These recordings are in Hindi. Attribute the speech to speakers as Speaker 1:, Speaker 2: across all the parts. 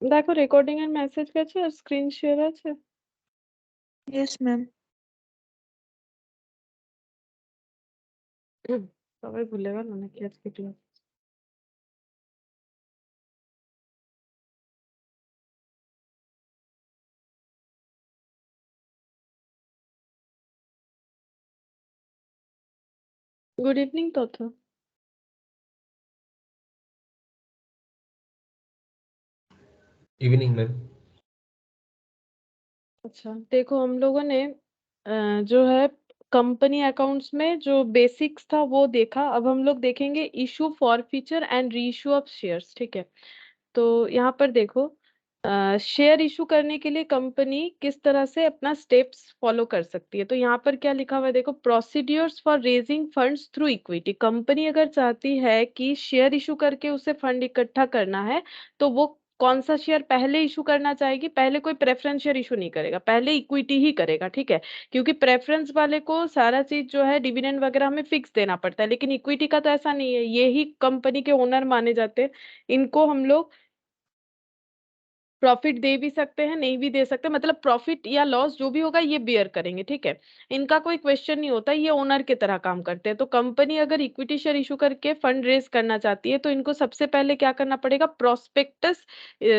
Speaker 1: দেখো রেকর্ডিং এর মেসেজ গেছে আর স্ক্রিন শেয়ার আছে।
Speaker 2: Yes ma'am.
Speaker 1: সবাই ভুলে গেল নাকি আজকে ক্লাস? গুড इवनिंग তথ্য।
Speaker 3: Evening ma'am.
Speaker 1: अच्छा देखो हम लोगों ने जो है कंपनी अकाउंट्स में जो बेसिक्स था वो देखा। अब हम लोग देखेंगे issue forfeiture and reissue of shares. ठीक है, तो यहाँ पर देखो शेयर इशू करने के लिए कंपनी किस तरह से अपना स्टेप्स फॉलो कर सकती है। तो यहाँ पर क्या लिखा हुआ है देखो, procedures for raising funds through equity. Company अगर चाहती है कि शेयर इशू करके उसे फंड इकट्ठा करना है तो वो कौन सा शेयर पहले इशू करना चाहेगी? पहले कोई प्रेफरेंस शेयर इशू नहीं करेगा, पहले इक्विटी ही करेगा। ठीक है, क्योंकि प्रेफरेंस वाले को सारा चीज जो है डिविडेंड वगैरह हमें फिक्स देना पड़ता है, लेकिन इक्विटी का तो ऐसा नहीं है। ये ही कंपनी के ओनर माने जाते हैं। इनको हम लोग प्रॉफिट दे भी सकते हैं, नहीं भी दे सकते, मतलब प्रॉफिट या लॉस जो भी होगा ये बियर करेंगे। ठीक है, इनका कोई क्वेश्चन नहीं होता, ये ओनर की तरह काम करते हैं। तो कंपनी अगर इक्विटी शेयर इशू करके फंड रेज करना चाहती है तो इनको सबसे पहले क्या करना पड़ेगा? प्रोस्पेक्टस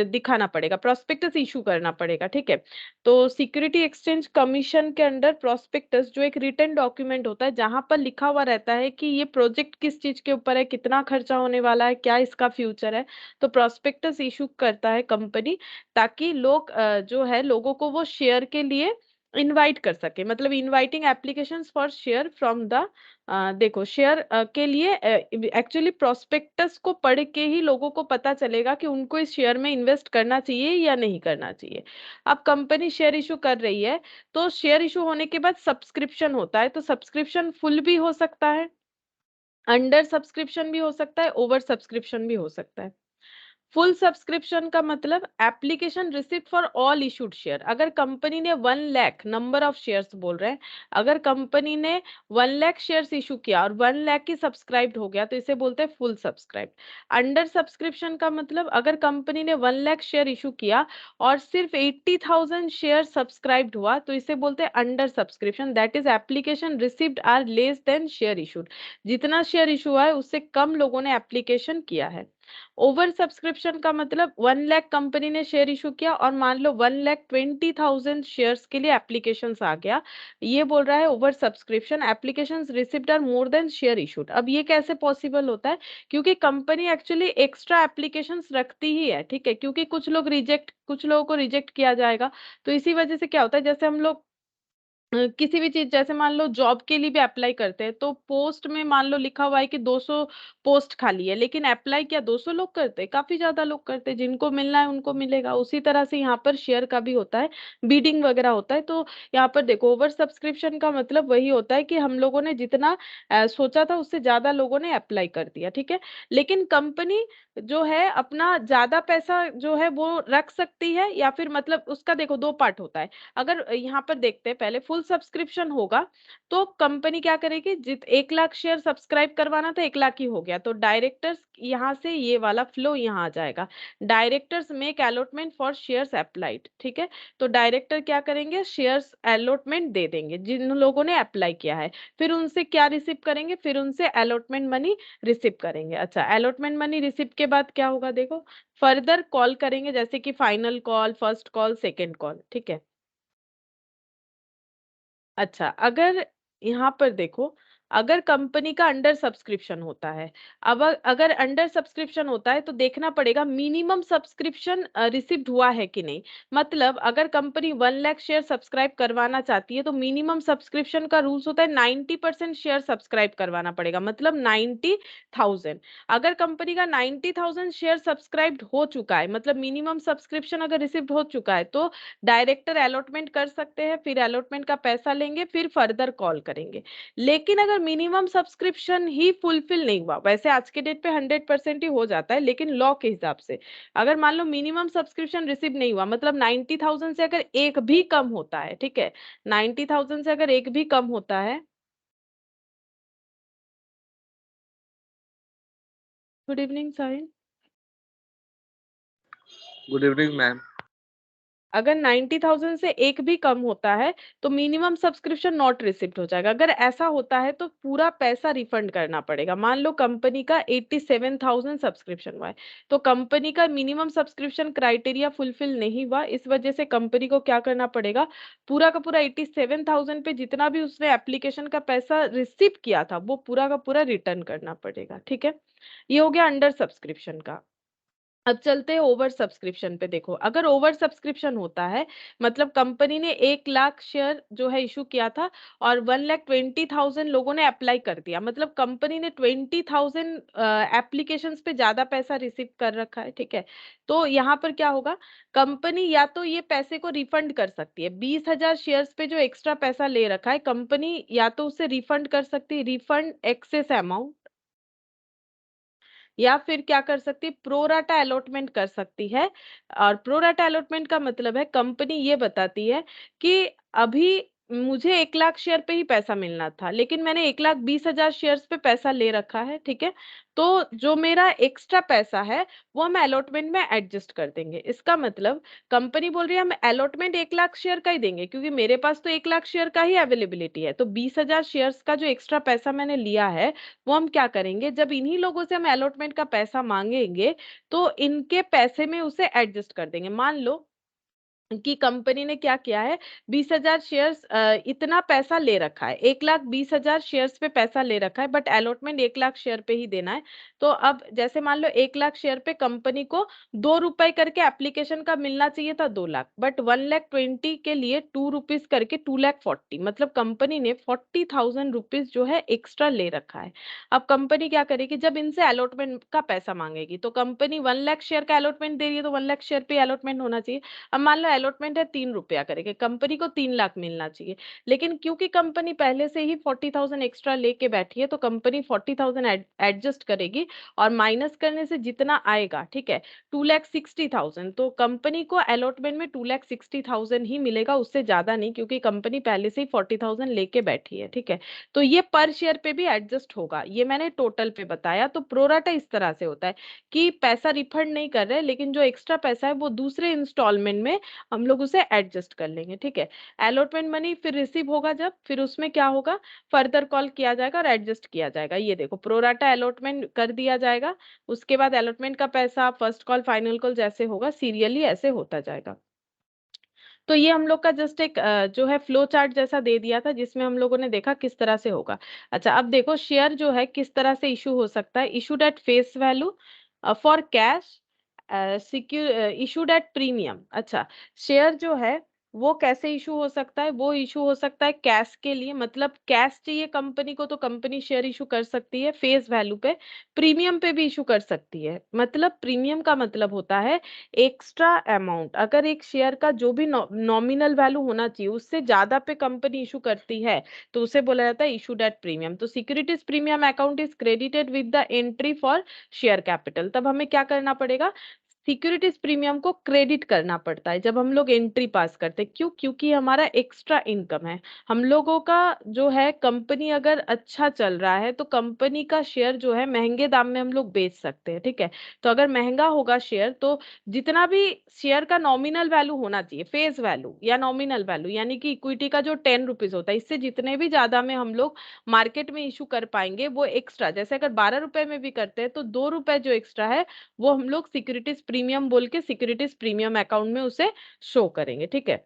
Speaker 1: दिखाना पड़ेगा, प्रोस्पेक्टस इशू करना पड़ेगा। ठीक है, तो सिक्योरिटी एक्सचेंज कमीशन के अंडर प्रोस्पेक्टस जो एक रिटन डॉक्यूमेंट होता है जहां पर लिखा हुआ रहता है कि ये प्रोजेक्ट किस चीज के ऊपर है, कितना खर्चा होने वाला है, क्या इसका फ्यूचर है। तो प्रोस्पेक्टस इशू करता है कंपनी, ताकि लोग जो है लोगों को वो शेयर के लिए इनवाइट कर सके। मतलब inviting applications for share from the देखो शेयर के लिए एक्चुअली प्रोस्पेक्टस को पढ़ के ही लोगों को पता चलेगा कि उनको इस शेयर में इन्वेस्ट करना चाहिए या नहीं करना चाहिए। अब कंपनी शेयर इशू कर रही है तो शेयर इशू होने के बाद सब्सक्रिप्शन होता है। तो सब्सक्रिप्शन फुल भी हो सकता है, अंडर सब्सक्रिप्शन भी हो सकता है, ओवर सब्सक्रिप्शन भी हो सकता है। फुल सब्सक्रिप्शन का मतलब application receipt for all issued share. अगर कंपनी ने 1 लाख नंबर ऑफ शेयर्स बोल रहे हैं, अगर कंपनी ने 1 लाख शेयर्स इशू किया और 1 लाख की सब्सक्राइब्ड हो गया तो इसे बोलते हैं फुल सब्सक्राइब। अंडर सब्सक्रिप्शन का मतलब अगर कंपनी ने 1 लाख शेयर इशू किया और सिर्फ 80,000 शेयर सब्सक्राइब्ड हुआ तो इसे बोलते हैं under subscription. That is application receipt are less than share issued. जितना शेयर इशू हुआ है उससे कम लोगों ने एप्लीकेशन किया है। ओवर सब्सक्रिप्शन का मतलब 1 लाख कंपनी ने शेयर इशू किया और मान लो 1,20,000 शेयर्स के लिए एप्लीकेशंस आ गया, ये बोल रहा है over subscription. Applications received are more than share issued. अब ये कैसे पॉसिबल होता है? क्योंकि कंपनी एक्चुअली एक्स्ट्रा एप्लीकेशंस रखती ही है। ठीक है, क्योंकि कुछ लोगों को रिजेक्ट किया जाएगा। तो इसी वजह से क्या होता है, जैसे हम लोग किसी भी चीज जैसे मान लो जॉब के लिए भी अप्लाई करते हैं तो पोस्ट में मान लो लिखा हुआ है कि 200 पोस्ट खाली है, लेकिन अप्लाई क्या 200 लोग करते हैं? काफी ज्यादा लोग करते हैं। जिनको मिलना है उनको मिलेगा। उसी तरह से यहाँ पर शेयर का भी होता है, बीडिंग वगैरह होता है। तो यहाँ पर देखो ओवर सब्सक्रिप्शन का मतलब वही होता है कि हम लोगों ने जितना सोचा था उससे ज्यादा लोगों ने अप्लाई कर दिया। ठीक है, लेकिन कंपनी जो है अपना ज्यादा पैसा जो है वो रख सकती है, या फिर मतलब उसका देखो दो पार्ट होता है। अगर यहाँ पर देखते हैं पहले फुल सब्सक्रिप्शन होगा तो कंपनी क्या करेगी, जित 1 लाख शेयर सब्सक्राइब करवाना था 1 लाख ही हो गया तो डायरेक्टर्स यहाँ से ये वाला फ्लो यहाँ आ जाएगा। Directors make allotment for shares applied. ठीक है, तो डायरेक्टर क्या करेंगे, शेयर्स अलॉटमेंट दे देंगे जिन लोगों ने अप्लाई किया है। फिर उनसे क्या रिसीव करेंगे, फिर उनसे अलॉटमेंट मनी रिसीव करेंगे। अच्छा, अलॉटमेंट मनी रिसीव के बाद क्या होगा देखो, फर्दर कॉल करेंगे जैसे कि final call, first call, second call. ठीक है, अच्छा अगर यहाँ पर देखो, अगर कंपनी का अंडर सब्सक्रिप्शन होता है, अब अगर अंडर सब्सक्रिप्शन होता है तो देखना पड़ेगा मिनिमम सब्सक्रिप्शन रिसीव्ड हुआ है कि नहीं। मतलब अगर कंपनी 1 लाख शेयर सब्सक्राइब करवाना चाहती है तो मिनिमम सब्सक्रिप्शन का रूल्स होता है 90% शेयर सब्सक्राइब करवाना पड़ेगा, मतलब 90,000। अगर कंपनी का 90,000 शेयर सब्सक्राइब्ड हो चुका है, मतलब मिनिमम सब्सक्रिप्शन अगर रिसीव्ड हो चुका है, तो डायरेक्टर अलॉटमेंट कर सकते हैं, फिर अलॉटमेंट का पैसा लेंगे, फिर फर्दर कॉल करेंगे। लेकिन अगर मिनिमम सब्सक्रिप्शन ही फुलफिल नहीं हुआ, वैसे आज के डेट पे 100% ही हो जाता है, लेकिन लॉ के हिसाब से अगर मान लो मिनिमम सब्सक्रिप्शन रिसीव नहीं हुआ, मतलब 90,000 से अगर एक भी कम होता है, ठीक है, 90,000 से अगर एक भी कम होता है। Good evening Sahil.
Speaker 3: Good evening ma'am.
Speaker 1: अगर 90,000 से एक भी कम होता है तो मिनिमम सब्सक्रिप्शन नॉट रिसिव्ड हो जाएगा। अगर ऐसा होता है तो पूरा पैसा रिफंड करना पड़ेगा। मान लो कंपनी का 87,000 सब्सक्रिप्शन हुआ है, तो कंपनी का मिनिमम सब्सक्रिप्शन क्राइटेरिया फुलफिल नहीं हुआ, इस वजह से कंपनी को क्या करना पड़ेगा, पूरा का पूरा 87,000 पे जितना भी उसने एप्लीकेशन का पैसा रिसीव किया था वो पूरा का पूरा रिटर्न करना पड़ेगा। ठीक है, ये हो गया अंडर सब्सक्रिप्शन का। अब चलते हैं ओवर सब्सक्रिप्शन पे। देखो, अगर ओवर सब्सक्रिप्शन होता है, मतलब कंपनी ने 1 लाख शेयर जो है इशू किया था और 1,20,000 लोगों ने अप्लाई कर दिया, मतलब कंपनी ने 20,000 एप्लीकेशंस पे ज्यादा पैसा रिसीव कर रखा है। ठीक है, तो यहाँ पर क्या होगा, कंपनी या तो ये पैसे को रिफंड कर सकती है, 20,000 शेयर्स पे जो एक्स्ट्रा पैसा ले रखा है कंपनी या तो उसे रिफंड कर सकती है, रिफंड एक्सेस अमाउंट, या फिर क्या कर सकती है, प्रोराटा अलॉटमेंट कर सकती है। और प्रोराटा अलॉटमेंट का मतलब है कंपनी ये बताती है कि अभी मुझे 1 लाख शेयर पे ही पैसा मिलना था, लेकिन मैंने 1,20,000 शेयर्स पे पैसा ले रखा है। ठीक है, तो जो मेरा एक्स्ट्रा पैसा है वो हम अलॉटमेंट में एडजस्ट कर देंगे। इसका मतलब कंपनी बोल रही है हम अलॉटमेंट 1 लाख शेयर का ही देंगे, क्योंकि मेरे पास तो 1 लाख शेयर का ही अवेलेबिलिटी है, तो 20,000 शेयर्स का जो एक्स्ट्रा पैसा मैंने लिया है वो हम क्या करेंगे, जब इन्हीं लोगों से हम अलॉटमेंट का पैसा मांगेंगे तो इनके पैसे में उसे एडजस्ट कर देंगे। मान लो कि कंपनी ने क्या किया है, 20,000 शेयर्स इतना पैसा ले रखा है, 1,20,000 शेयर्स पे पैसा ले रखा है, बट अलॉटमेंट 1 लाख शेयर पे ही देना है। तो अब जैसे मान लो 1 लाख शेयर पे कंपनी को 2 रुपए करके एप्लीकेशन का मिलना चाहिए था, 2 लाख, बट 1,20,000 के लिए 2 रुपीज करके 2,40,000, मतलब कंपनी ने 40,000 रुपीज जो है एक्स्ट्रा ले रखा है। अब कंपनी क्या करेगी, जब इनसे अलॉटमेंट का पैसा मांगेगी, तो कंपनी 1 लाख शेयर का अलॉटमेंट दे रही है तो 1 लाख शेयर पे अलॉटमेंट होना चाहिए। अब मान लो अलॉटमेंट है 3 रुपया करके, कंपनी को 3 लाख मिलना चाहिए, लेकिन क्योंकि कंपनी पहले से ही 40,000 एक्स्ट्रा लेके बैठी है तो कंपनी 40,000 एडजस्ट करेगी और माइनस करने से जितना आएगा, ठीक है, 2,60,000, तो कंपनी को अलॉटमेंट में 2,60,000 ही मिलेगा, उससे ज्यादा नहीं, क्योंकि कंपनी पहले से ही 40,000 लेके बैठी है। ठीक है, तो ये पर शेयर पे भी एडजस्ट होगा, ये मैंने टोटल पे बताया। तो प्रोराटा इस तरह से होता है कि पैसा रिफंड नहीं कर रहे, लेकिन जो एक्स्ट्रा पैसा है वो दूसरे इंस्टॉलमेंट में हम लोग उसे एडजस्ट कर लेंगे। ठीक है, अलॉटमेंट मनी फिर रिसीव होगा जब, फिर उसमें क्या होगा, फर्दर कॉल किया जाएगा और एडजस्ट किया जाएगा। ये देखो, प्रोराटा अलॉटमेंट कर दिया जाएगा, उसके बाद अलॉटमेंट का पैसा फर्स्ट कॉल फाइनल कॉल जैसे होगा सीरियली ऐसे होता जाएगा। तो ये हम लोग का जस्ट एक जो है फ्लो चार्ट जैसा दे दिया था, जिसमें हम लोगों ने देखा किस तरह से होगा। अच्छा, अब देखो शेयर जो है किस तरह से इशू हो सकता है। Issued at face value, for cash, secure, issued at premium. अच्छा, शेयर जो है वो कैसे इशू हो सकता है, वो इशू हो सकता है कैश के लिए, मतलब कैश चाहिए कंपनी को तो कंपनी शेयर इशू कर सकती है फेस वैल्यू पे। प्रीमियम पे भी इशू कर सकती है, मतलब प्रीमियम का मतलब होता है एक्स्ट्रा अमाउंट, अगर एक शेयर का जो भी नॉमिनल वैल्यू होना चाहिए उससे ज्यादा पे कंपनी इशू करती है तो उसे बोला जाता है इशूड एट प्रीमियम। तो securities premium account is credited with the entry for share capital. तब हमें क्या करना पड़ेगा, सिक्योरिटीज प्रीमियम को क्रेडिट करना पड़ता है जब हम लोग एंट्री पास करते हैं। क्यों, क्योंकि हमारा एक्स्ट्रा इनकम है। हम लोगों का जो है, कंपनी अगर अच्छा चल रहा है तो कंपनी का शेयर जो है महंगे दाम में हम लोग बेच सकते हैं। ठीक है, तो अगर महंगा होगा शेयर तो जितना भी शेयर का नॉमिनल वैल्यू होना चाहिए, फेस वैल्यू या नॉमिनल वैल्यू, यानी कि इक्विटी का जो 10 रुपीज होता है, इससे जितने भी ज्यादा में हम लोग मार्केट में इशू कर पाएंगे वो एक्स्ट्रा, जैसे अगर 12 रुपए में भी करते हैं तो 2 रुपए जो एक्स्ट्रा है वो हम लोग सिक्योरिटीज प्रीमियम बोल के सिक्योरिटीज प्रीमियम अकाउंट में उसे शो करेंगे। ठीक है,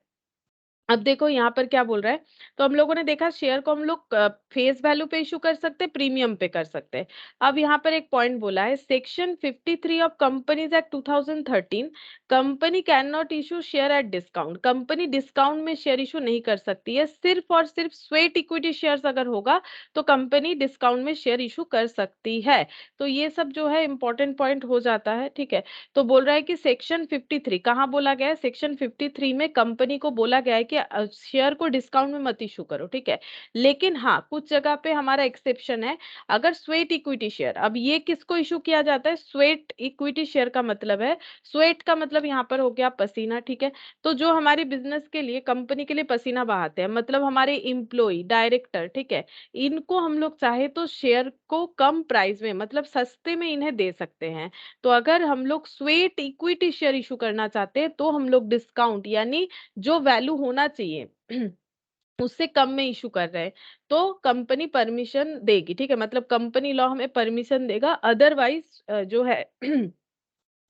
Speaker 1: अब देखो यहाँ पर क्या बोल रहा है, तो हम लोगों ने देखा शेयर को हम लोग फेस वैल्यू पे इशू कर सकते हैं, प्रीमियम पे कर सकते हैं। अब यहाँ पर एक पॉइंट बोला है, section 53 of companies act 2013, company can not issue share at discount. Company discount में शेयर इशू नहीं कर सकती है, सिर्फ और सिर्फ स्वेट इक्विटी शेयर्स अगर होगा तो कंपनी डिस्काउंट में शेयर इशू कर सकती है। तो ये सब जो है इंपॉर्टेंट पॉइंट हो जाता है। ठीक है, तो बोल रहा है कि सेक्शन 53 कहाँ बोला गया है, सेक्शन 53 में कंपनी को बोला गया है कि है, शेयर को डिस्काउंट में मत इशू करो, ठीक है। लेकिन हाँ, कुछ जगह पे हमारा एक्सेप्शन है। अगर स्वेट इक्विटी शेयर, अब ये किसको इशू किया जाता है? स्वेट इक्विटी शेयर का मतलब है, स्वेट का मतलब यहाँ पर हो गया पसीना, ठीक है। तो जो हमारी बिजनेस के लिए, कंपनी के लिए पसीना बहाते हैं, मतलब हमारे इम्प्लॉय, डायरेक्टर, ठीक है, इनको हम लोग चाहे तो शेयर को कम प्राइस में, मतलब सस्ते में इन्हें दे सकते हैं। तो अगर हम लोग स्वेट इक्विटी शेयर इशू करना चाहते हैं तो हम लोग डिस्काउंट, यानी जो वैल्यू होना चाहिए उससे कम में इशू कर रहे हैं, तो कंपनी परमिशन देगी, ठीक है। मतलब कंपनी लॉ हमें परमिशन देगा, अदरवाइज जो है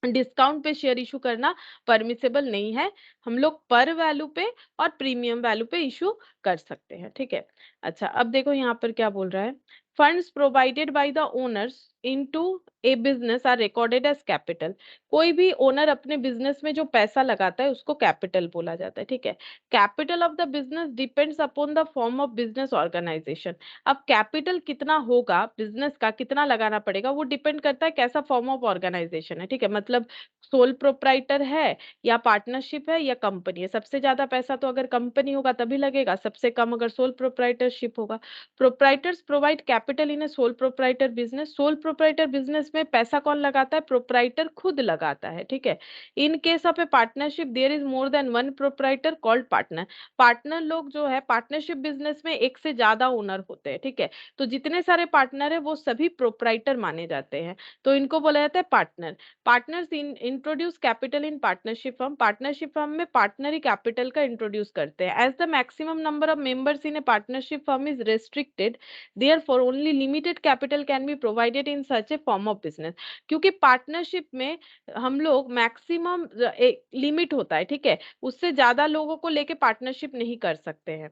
Speaker 1: डिस्काउंट पे शेयर इशू करना परमिसेबल नहीं है। हम लोग पर वैल्यू पे और प्रीमियम वैल्यू पे इशू कर सकते हैं, ठीक है। अच्छा, अब देखो यहाँ पर क्या बोल रहा है। Funds provided by the owners into a business are recorded as capital. कोई भी ओनर अपने बिजनेस में जो पैसा लगाता है उसको कैपिटल बोला जाता है, ठीक है। Capital of the business depends upon the form of business organisation. अब कैपिटल कितना होगा, बिजनेस का कितना लगाना पड़ेगा, वो डिपेंड करता है कैसा फॉर्म ऑफ ऑर्गेनाइजेशन है, ठीक है। मतलब सोल प्रोप्राइटर है या पार्टनरशिप है या कंपनी है। सबसे ज्यादा पैसा तो अगर कंपनी होगा तभी लगेगा, सबसे कम अगर सोल प्रोप्राइटरशिप होगा। Proprietors provide capital in A sole proprietor business. Sole proprietor business में पैसा कौन लगाता है? प्रोप्राइटर खुद लगाता है, ठीक है। In case of a partnership there is more than one proprietor called partner. Partner लोग जो है, पार्टनरशिप बिजनेस में एक से ज्यादा ओनर होते हैं, ठीक है। तो जितने सारे पार्टनर है वो सभी प्रोप्राइटर माने जाते हैं, तो इनको बोला जाता है partner. Partners introduce capital in partnership firm. Partnership firm में पार्टनर ही कैपिटल का इंट्रोड्यूस करते हैं। As the maximum number of members in a partnership firm is restricted, therefore only limited capital can be provided in such a form of business. क्योंकि पार्टनरशिप में हम लोग मैक्सिमम एक लिमिट होता है, ठीक है, उससे ज्यादा लोगों को लेके पार्टनरशिप नहीं कर सकते हैं।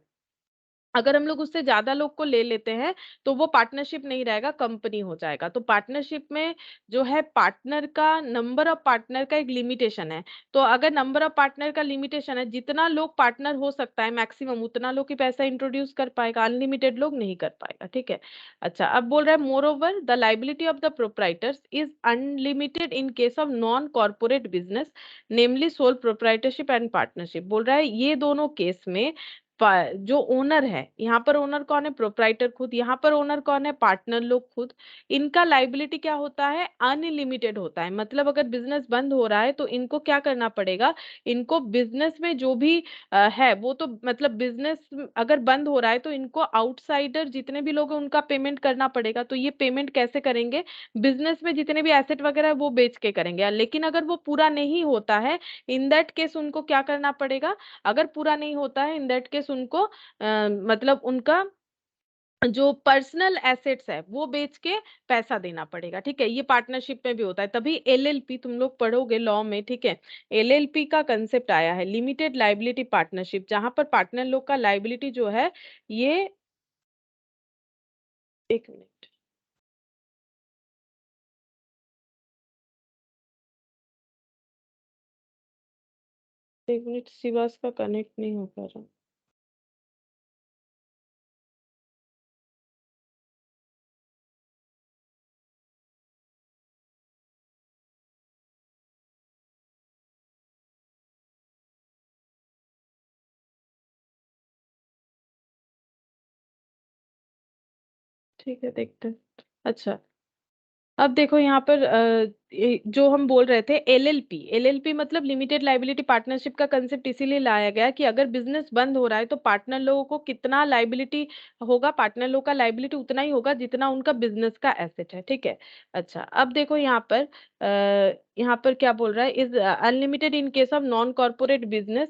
Speaker 1: अगर हम लोग उससे ज्यादा लोग को ले लेते हैं तो वो पार्टनरशिप नहीं रहेगा, कंपनी हो जाएगा। तो पार्टनरशिप में जो है, पार्टनर का नंबर ऑफ पार्टनर का एक लिमिटेशन है। तो अगर नंबर ऑफ पार्टनर का लिमिटेशन है, जितना लोग पार्टनर हो सकता है मैक्सिमम, उतना लोग ही पैसा इंट्रोड्यूस कर पाएगा, अनलिमिटेड लोग नहीं कर पाएगा, ठीक है। अच्छा, अब बोल रहा है more over the liability of the proprietors is unlimited in case of non corporate business, namely sole proprietorship and partnership. बोल रहा है ये दोनों केस में जो ओनर है, यहाँ पर ओनर कौन है? प्रोप्राइटर खुद। यहाँ पर ओनर कौन है? पार्टनर लोग खुद। इनका लाइबिलिटी क्या होता है? अनलिमिटेड होता है। मतलब अगर बिजनेस बंद हो रहा है तो इनको क्या करना पड़ेगा? इनको बिजनेस में जो भी है वो तो, मतलब बिजनेस अगर बंद हो रहा है तो इनको आउटसाइडर जितने भी लोग हैं उनका पेमेंट करना पड़ेगा। तो ये पेमेंट कैसे करेंगे? बिजनेस में जितने भी एसेट वगैरह है वो बेच के करेंगे। लेकिन अगर वो पूरा नहीं होता है, इन दैट केस उनको क्या करना पड़ेगा? अगर पूरा नहीं होता है, इन दैट केस उनको मतलब उनका जो पर्सनल एसेट्स है वो बेच के पैसा देना पड़ेगा, ठीक है। ये पार्टनरशिप में भी होता है, तभी एलएलपी तुम लोग पढ़ोगे लॉ में, ठीक है। एलएलपी का कंसेप्ट आया है, लिमिटेड लाइबिलिटी पार्टनरशिप, जहां पर पार्टनर लोग का लाइबिलिटी जो है ये, एक मिनट, एक मिनट, शिवास का कनेक्ट नहीं हो पा रहा। ठीक है, देखते हैं। अच्छा, अब देखो यहाँ पर जो हम बोल रहे थे, एलएलपी, एलएलपी मतलब लिमिटेड लाइबिलिटी पार्टनरशिप का कंसेप्ट इसीलिए लाया गया कि अगर बिजनेस बंद हो रहा है तो पार्टनर लोगों को कितना लाइबिलिटी होगा? पार्टनर लोगों का लाइबिलिटी उतना ही होगा जितना उनका बिजनेस का एसेट है, ठीक है। अच्छा, अब देखो यहाँ पर क्या बोल रहा है, is unlimited in case of non corporate business,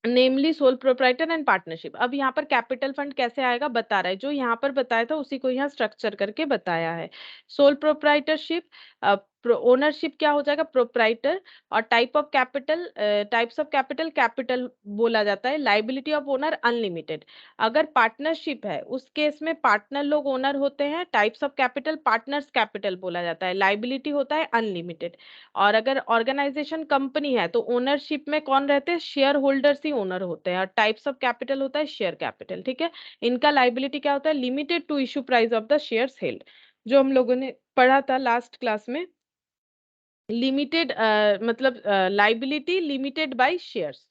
Speaker 1: namely sole proprietor and partnership. अब यहाँ पर कैपिटल फंड कैसे आएगा बता रहा है, जो यहाँ पर बताया था उसी को यहाँ स्ट्रक्चर करके बताया है। सोल प्रोप्राइटरशिप, ओनरशिप क्या हो जाएगा? प्रोप्राइटर। और type of capital, types of capital, capital बोला जाता है। Liability of owner unlimited. अगर पार्टनरशिप है उस केस में पार्टनर लोग ओनर होते हैं। Types of capital, partners capital बोला जाता है। लाइबिलिटी होता है अनलिमिटेड। और अगर ऑर्गेनाइजेशन कंपनी है तो ओनरशिप में कौन रहते हैं? शेयर होल्डर्स ही ओनर होते हैं। और टाइप्स ऑफ कैपिटल होता है शेयर कैपिटल, ठीक है। इनका लाइबिलिटी क्या होता है? Limited to issue price of the shares held, जो हम लोगों ने पढ़ा था लास्ट क्लास में। लिमिटेड मतलब लाइबिलिटी लिमिटेड बाय शेयर्स,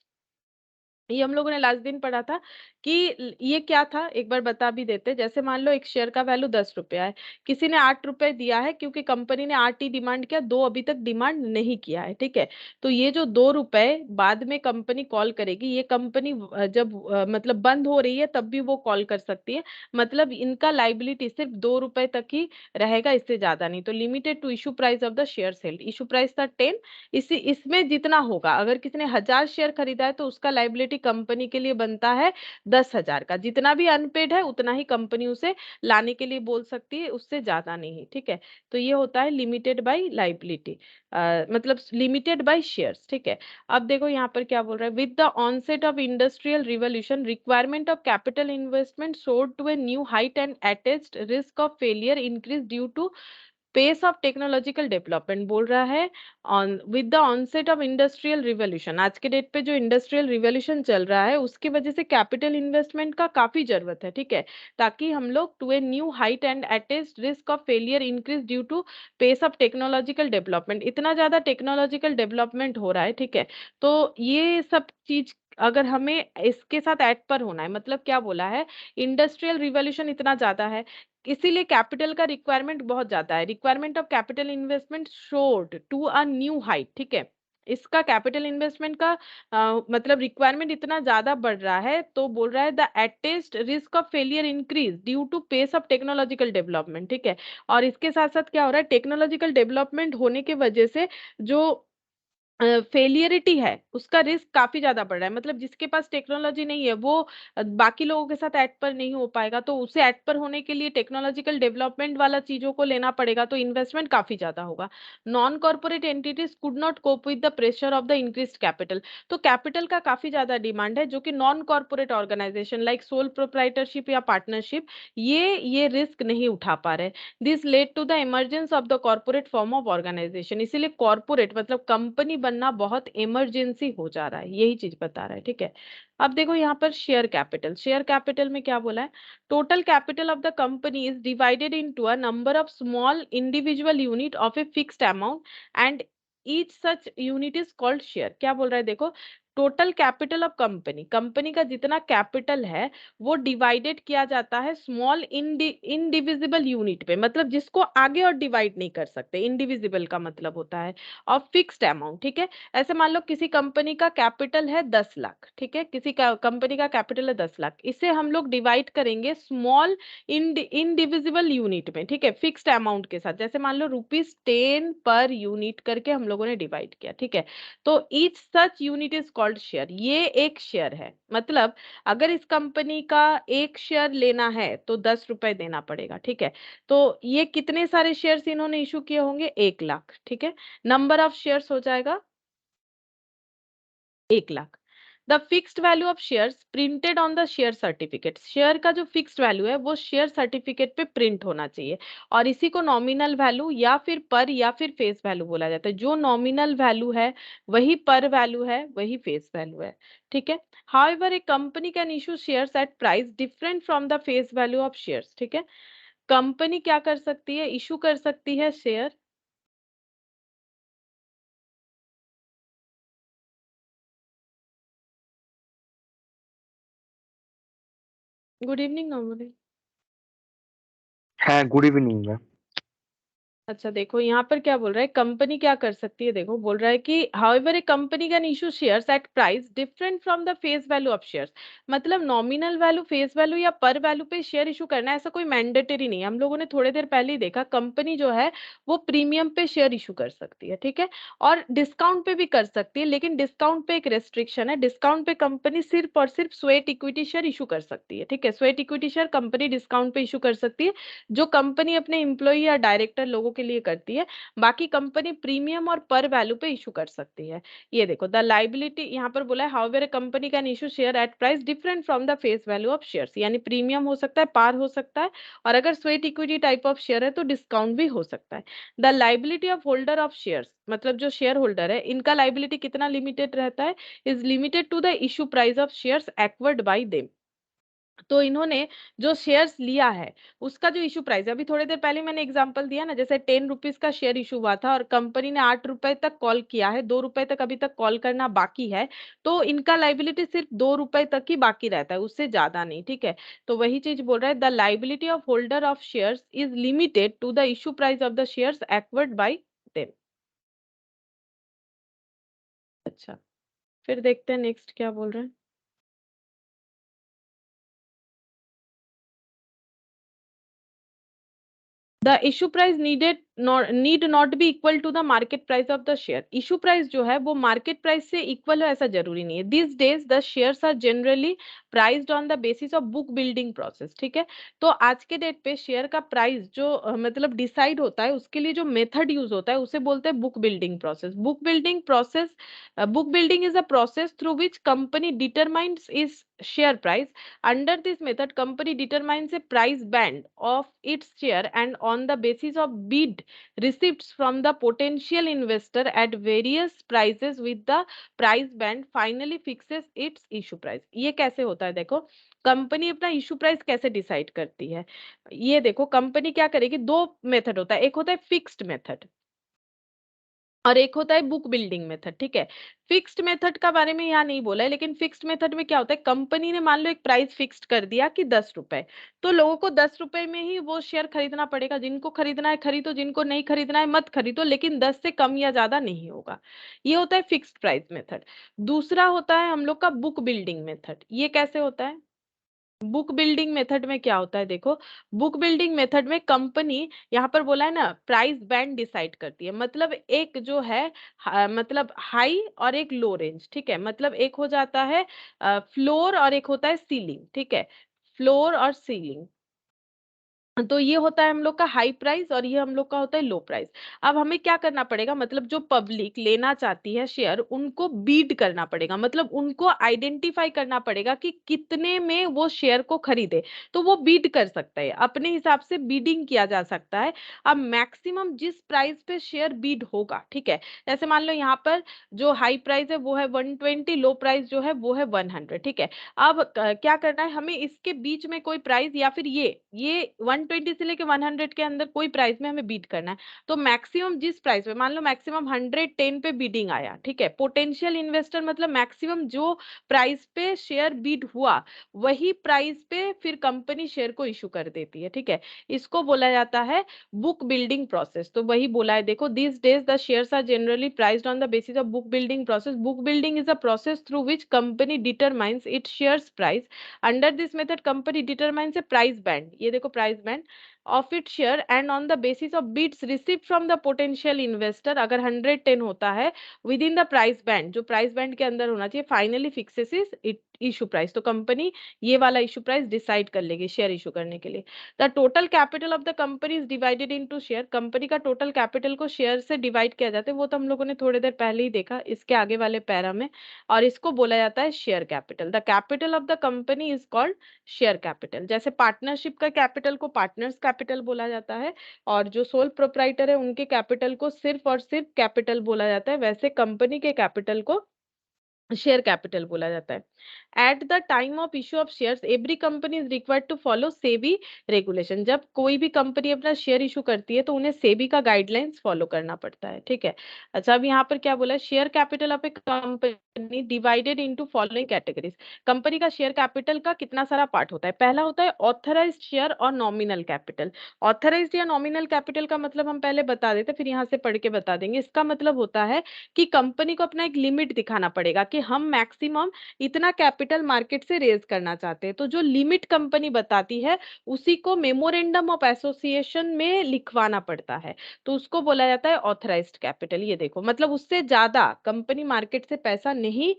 Speaker 1: ये हम लोगों ने लास्ट दिन पढ़ा था कि ये क्या था, एक बार बता भी देते। जैसे मान लो एक शेयर का वैल्यू 10 रुपया है, किसी ने 8 रुपए दिया है क्योंकि कंपनी ने 8 ही डिमांड किया, 2 अभी तक डिमांड नहीं किया है, ठीक है। तो ये जो 2 रुपए बाद में कंपनी कॉल करेगी, ये कंपनी जब मतलब बंद हो रही है तब भी वो कॉल कर सकती है। मतलब इनका लाइबिलिटी सिर्फ 2 रुपए तक ही रहेगा, इससे ज्यादा नहीं। तो limited to issue price of the share sold, issue price था 10, इसी इसमें जितना होगा, अगर किसी ने 1000 शेयर खरीदा है तो उसका लाइबिलिटी कंपनी के लिए बनता है 10,000 का। जितना भी अनपेड है उतना ही कंपनी उसे लाने के लिए बोल सकती है, उससे ज्यादा नहीं, ठीक है। तो ये होता है लिमिटेड बाय लाइबिलिटी, मतलब लिमिटेड बाय शेयर्स, ठीक है। अब देखो यहाँ पर क्या बोल रहा है, with the onset of industrial revolution requirement of capital investment soared to a new height and attached risk of failure increase due to pace of technological development. बोल रहा है on with the onset of industrial revolution, आज के डेट पे जो इंडस्ट्रियल रिवोल्यूशन चल रहा है उसकी वजह से कैपिटल इन्वेस्टमेंट का काफी जरूरत है, ठीक है। ताकि हम लोग to a new height and attest risk of failure increase due to pace of technological development, इतना ज्यादा टेक्नोलॉजिकल डेवलपमेंट हो रहा है, ठीक है। तो ये सब चीज अगर हमें इसके साथ ऐड पर होना है, मतलब क्या बोला है, इंडस्ट्रियल रिवोल्यूशन इतना ज्यादा है, इसीलिए कैपिटल का रिक्वायरमेंट बहुत ज्यादा है। Requirement of capital investment soared to a new height, ठीक है। इसका कैपिटल इन्वेस्टमेंट का मतलब रिक्वायरमेंट इतना ज्यादा बढ़ रहा है, तो बोल रहा है the attest risk of failure increase due to pace of technological development, ठीक है। और इसके साथ साथ क्या हो रहा है, टेक्नोलॉजिकल डेवलपमेंट होने की वजह से जो फेलियरिटी है उसका रिस्क काफी ज्यादा बढ़ रहा है। मतलब जिसके पास टेक्नोलॉजी नहीं है वो बाकी लोगों के साथ एड पर नहीं हो पाएगा, तो उसे एड पर होने के लिए टेक्नोलॉजिकल डेवलपमेंट वाला चीजों को लेना पड़ेगा, तो इन्वेस्टमेंट काफी ज्यादा होगा। Non corporate entities could not cope with the pressure of the increased capital, तो कैपिटल का काफी ज्यादा डिमांड है, जो कि non corporate organisation like sole proprietorship या पार्टनरशिप ये रिस्क नहीं उठा पा रहे। This led to the emergence of the corporate form of organisation, इसीलिए कॉर्पोरेट मतलब कंपनी बनना बहुत इमरजेंसी हो जा रहा है, यही चीज बता रहा है, ठीक है। अब देखो यहाँ पर शेयर कैपिटल, शेयर कैपिटल में क्या बोला है, total capital of the company is divided into a number of small individual unit of A fixed amount and each such unit is called share. क्या बोल रहा है देखो, total capital of company, company का जितना कैपिटल है वो डिवाइडेड किया जाता है स्मॉल इनडिविजिबल यूनिट पे, मतलब जिसको आगे और डिवाइड नहीं कर सकते, इनडिविजिबल का मतलब होता है और फिक्स्ड अमाउंट, ठीक है। ऐसे मान लो किसी कंपनी का कैपिटल है 10 लाख, ठीक है, किसी का कंपनी का कैपिटल है 10 लाख, इसे हम लोग डिवाइड करेंगे स्मॉल इनडिविजिबल यूनिट में, ठीक है, फिक्स्ड अमाउंट के साथ। जैसे मान लो ₹10 पर यूनिट करके हम लोगों ने डिवाइड किया, ठीक है। तो each such unit is called share, ये एक शेयर है। मतलब अगर इस कंपनी का एक शेयर लेना है तो 10 रुपए देना पड़ेगा, ठीक है। तो ये कितने सारे शेयर्स इन्होंने इशू किए होंगे, 1 लाख, ठीक है। नंबर ऑफ शेयर्स हो जाएगा 1 lakh. The fixed value of shares printed on the share certificate, share का जो फिक्स्ड वैल्यू है वो शेयर सर्टिफिकेट पे प्रिंट होना चाहिए, और इसी को नॉमिनल वैल्यू या फिर पर या फिर फेस वैल्यू बोला जाता है। जो नॉमिनल वैल्यू है वही पर वैल्यू है, वही फेस वैल्यू है, ठीक है। However A company can issue shares at price different from the face value of shares, ठीक है। कंपनी क्या कर सकती है, इशू कर सकती है शेयर। Good evening normally.
Speaker 3: হ্যাঁ, গুড ইভিনিং ম্যাম।
Speaker 1: अच्छा देखो यहाँ पर क्या बोल रहा है, कंपनी क्या कर सकती है, देखो बोल रहा है कि however A company can issue shares at price different from the face value of shares, मतलब नॉमिनल वैल्यू, फेस वैल्यू या पर वैल्यू पे शेयर इशू करना है, ऐसा कोई मैंडेटरी नहीं है। हम लोगों ने थोड़ी देर पहले ही देखा, कंपनी जो है वो प्रीमियम पे शेयर इशू कर सकती है, ठीक है, और डिस्काउंट पे भी कर सकती है, लेकिन डिस्काउंट पे एक रेस्ट्रिक्शन है, डिस्काउंट पे कंपनी सिर्फ और सिर्फ स्वेट इक्विटी शेयर इशू कर सकती है, ठीक है। Sweat equity share company discount पे इशू कर सकती है, जो कंपनी अपने एम्प्लॉय या डायरेक्टर लोगों के लिए करती है। बाकी कंपनी प्रीमियम और पर वैल्यू पे इशू कर सकती है। ये देखो द लाइबिलिटी यहाँ पर बोला है, however company can issue share at price different from the face value of shares, यानी प्रीमियम हो सकता है, पार हो सकता है, और अगर sweat equity type of share है तो डिस्काउंट भी हो सकता है। The liability of holder of shares, मतलब जो शेयर होल्डर है इनका लाइबिलिटी कितना लिमिटेड रहता है, is limited to the issue price of shares acquired by them. तो इन्होंने जो शेयर्स लिया है उसका जो इशू प्राइस है, अभी थोड़ी देर पहले मैंने एग्जांपल दिया ना, जैसे 10 रुपीज का शेयर इशू हुआ था और कंपनी ने 8 रुपए तक कॉल किया है, 2 रुपए तक अभी तक कॉल करना बाकी है, तो इनका लाइबिलिटी सिर्फ 2 रुपए तक ही बाकी रहता है, उससे ज्यादा नहीं, ठीक है। तो वही चीज बोल रहा है, the liability of holder of shares is limited to the issue price of the shares acquired by them. अच्छा, फिर देखते हैं नेक्स्ट क्या बोल रहे हैं। The issue price need not be equal to the market price of the share. Issue price जो है वो मार्केट प्राइस से इक्वल हो ऐसा जरूरी नहीं है। This days the shares are generally priced on the basis of book building process, ठीक है। तो आज के डेट पे शेयर का प्राइस जो मतलब डिसाइड होता है, उसके लिए जो मेथड यूज होता है उसे बोलते हैं book building process. Book building is a process through which company determines is share price. Under this method, company determines a price band of its share and on the basis of bid receipts from the potential investor at various prices with the price band finally fixes its issue price. ये कैसे होता है देखो, कंपनी अपना इशू प्राइस कैसे डिसाइड करती है। ये देखो, कंपनी क्या करेगी, दो मेथड होता है, एक होता है फिक्स्ड मेथड और एक होता है बुक बिल्डिंग मेथड, ठीक है। फिक्स्ड मेथड का बारे में यहाँ नहीं बोला है, लेकिन फिक्स्ड मेथड में क्या होता है, कंपनी ने मान लो एक प्राइस फिक्स्ड कर दिया कि 10 रुपए, तो लोगों को 10 रुपए में ही वो शेयर खरीदना पड़ेगा। जिनको खरीदना है खरीदो, जिनको नहीं खरीदना है मत खरीदो, लेकिन 10 से कम या ज्यादा नहीं होगा। ये होता है फिक्स्ड प्राइस मेथड। दूसरा होता है हम लोग का बुक बिल्डिंग मेथड। ये कैसे होता है, बुक बिल्डिंग मेथड में क्या होता है देखो, बुक बिल्डिंग मेथड में कंपनी, यहाँ पर बोला है ना, प्राइस बैंड डिसाइड करती है। मतलब एक जो है मतलब हाई और एक लो रेंज, ठीक है। मतलब एक हो जाता है फ्लोर और एक होता है सीलिंग, ठीक है। फ्लोर और सीलिंग, तो ये होता है हम लोग का हाई प्राइस और ये हम लोग का होता है लो प्राइस। अब हमें क्या करना पड़ेगा, मतलब जो पब्लिक लेना चाहती है शेयर, उनको बीट करना पड़ेगा, मतलब उनको आइडेंटिफाई करना पड़ेगा कि कितने में वो शेयर को खरीदे। तो वो बीट कर सकता है, अपने हिसाब से बीडिंग किया जा सकता है। अब मैक्सिमम जिस प्राइस पे शेयर बीड होगा, ठीक है, जैसे मान लो यहाँ पर जो हाई प्राइस है वो है 120, लो प्राइस जो है वो है 100, ठीक है। अब क्या करना है हमें, इसके बीच में कोई प्राइस या फिर ये 120 से लेके 100 के अंदर कोई प्राइस में हमें बीट करना है। तो मैक्सिमम जिस प्राइस पे, मान लो मैक्सिमम 110 पे बीडिंग आया, ठीक है। पोटेंशियल इन्वेस्टर मतलब मैक्सिमम जो प्राइस पे शेयर बीड हुआ, वही प्राइस पे फिर कंपनी शेयर को इशू कर देती है, ठीक है। इसको बोला जाता है बुक बिल्डिंग प्रोसेस। तो वही बोला है देखो, this days the shares are generally priced on the basis of book building process. Book building is a process through which company determines its shares price. Under this method, company determines a price band. ये देखो price band of its share and on the basis of bids received from the potential investor, अगर 110 होता है within the price band, जो price band के अंदर होना चाहिए, finally fixes is issue price. तो कंपनी ये वाला इशू प्राइस डिसाइड कर लेगी शेयर इशू करने के लिए। The total capital of the company is divided into share. Company का टोटल कैपिटल को शेयर से डिवाइड किया जाता है, वो तो हम लोगों ने थोड़ी देर पहले ही देखा इसके आगे वाले पैरा में। और इसको बोला जाता है share capital. The capital of the company is called share capital. जैसे पार्टनरशिप का कैपिटल को पार्टनर्स कैपिटल बोला जाता है, और जो सोल प्रोप्राइटर है उनके कैपिटल को सिर्फ और सिर्फ कैपिटल बोला जाता है, वैसे कंपनी के कैपिटल को शेयर कैपिटल बोला जाता है। At the time of issue of shares every company is required to follow SEBI regulation. जब कोई भी कंपनी अपना शेयर इशू करती है तो उन्हें सेबी का गाइडलाइंस फॉलो करना पड़ता है, ठीक है। अच्छा, अब यहाँ पर क्या बोला है, share capital of A company divided into following categories. Company का शेयर कैपिटल का कितना सारा पार्ट होता है। पहला होता है ऑथराइज्ड शेयर और नॉमिनल कैपिटल। ऑथराइज्ड या नॉमिनल कैपिटल का मतलब हम पहले बता देते, फिर यहाँ से पढ़ के बता देंगे। इसका मतलब होता है कि कंपनी को अपना एक लिमिट दिखाना पड़ेगा कि हम मैक्सिमम इतना कैपिटल मार्केट से रेज करना चाहते हैं। तो जो लिमिट कंपनी बताती है उसी को मेमोरेंडम ऑफ एसोसिएशन में लिखवाना पड़ता है, तो उसको बोला जाता है ऑथराइज्ड कैपिटल। ये देखो, मतलब उससे ज्यादा कंपनी मार्केट से पैसा नहीं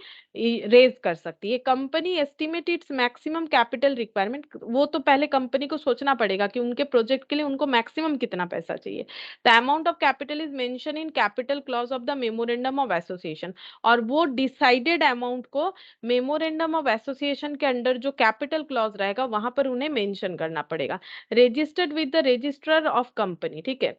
Speaker 1: रेज कर सकती है। Company estimate its maximum capital requirement, वो तो पहले कंपनी को सोचना पड़ेगा कि उनके प्रोजेक्ट के लिए उनको मैक्सिमम कितना पैसा चाहिए। The amount of capital is mention in capital clause of the memorandum of association, और वो डिसाइडेड अमाउंट को मेमोरेंडम ऑफ एसोसिएशन के अंडर जो कैपिटल क्लॉज रहेगा वहां पर उन्हें मेंशन करना पड़ेगा, registered with the registrar of company, ठीक है।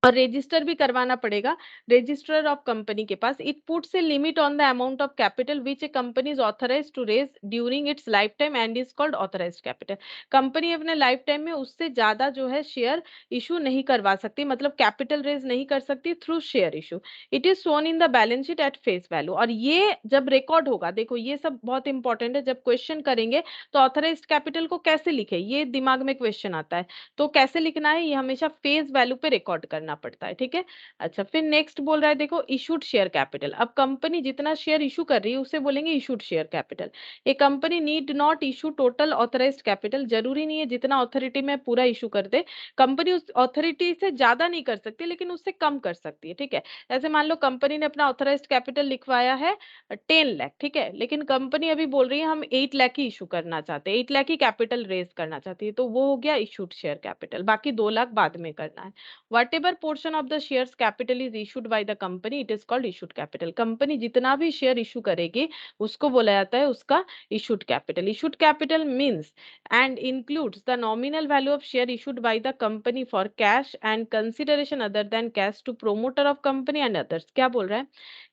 Speaker 1: और रजिस्टर भी करवाना पड़ेगा रजिस्ट्रार ऑफ कंपनी के पास। It puts a limit on the amount of capital which a company is authorised to raise during its life time and is called authorised capital. Company अपने लाइफ टाइम में उससे ज्यादा जो है शेयर इशू नहीं करवा सकती, मतलब कैपिटल रेज नहीं कर सकती through share issue. It is shown in the balance sheet at face value. और ये जब रिकॉर्ड होगा, देखो ये सब बहुत इंपॉर्टेंट है, जब क्वेश्चन करेंगे तो ऑथराइज्ड कैपिटल को कैसे लिखे ये दिमाग में क्वेश्चन आता है। तो कैसे लिखना है, ये हमेशा फेस वैल्यू पे रिकॉर्ड करना पड़ता है, ठीक है। अच्छा, फिर नेक्स्ट बोल रहा है देखो इशूड शेयर कैपिटल। अब कंपनी जितना शेयर इशू कर रही है उसे बोलेंगे issued share capital. A company need not issue total authorised capital. जरूरी नहीं है जितना ऑथोरिटी में पूरा इशू कर दे, कंपनी उस ऑथोरिटी से ज्यादा नहीं कर सकती लेकिन उससे कम कर सकती है, ठीक है। जैसे मान लो कंपनी ने अपना ऑथराइज्ड कैपिटल लिखवाया है 10 लाख, ठीक है, लेकिन कंपनी अभी बोल रही है हम 8 लाख ही इशू करना चाहते हैं, 8 लाख ही कैपिटल रेज करना चाहती है, तो वो हो गया इशूड शेयर कैपिटल, बाकी 2 लाख बाद में करना है। What ever portion of the share capital is issued by the company it is called issued capital. Company जितना भी शेयर इशू करेगी उसको बोला जाता है उसका issued capital. Issued capital means and includes the nominal value of share issued by the company for cash and consideration other than cash to promoter of company and others। क्या बोल रहा है,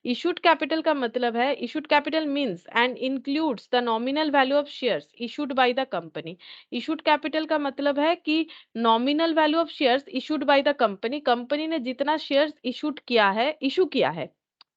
Speaker 1: इशूड कैपिटल का मतलब है, issued capital means and includes the nominal value of shares issued by the company. Issued capital का मतलब है कि nominal value of shares issued by the company, company ने जितना शेयर्स इशूड किया है, इशू किया है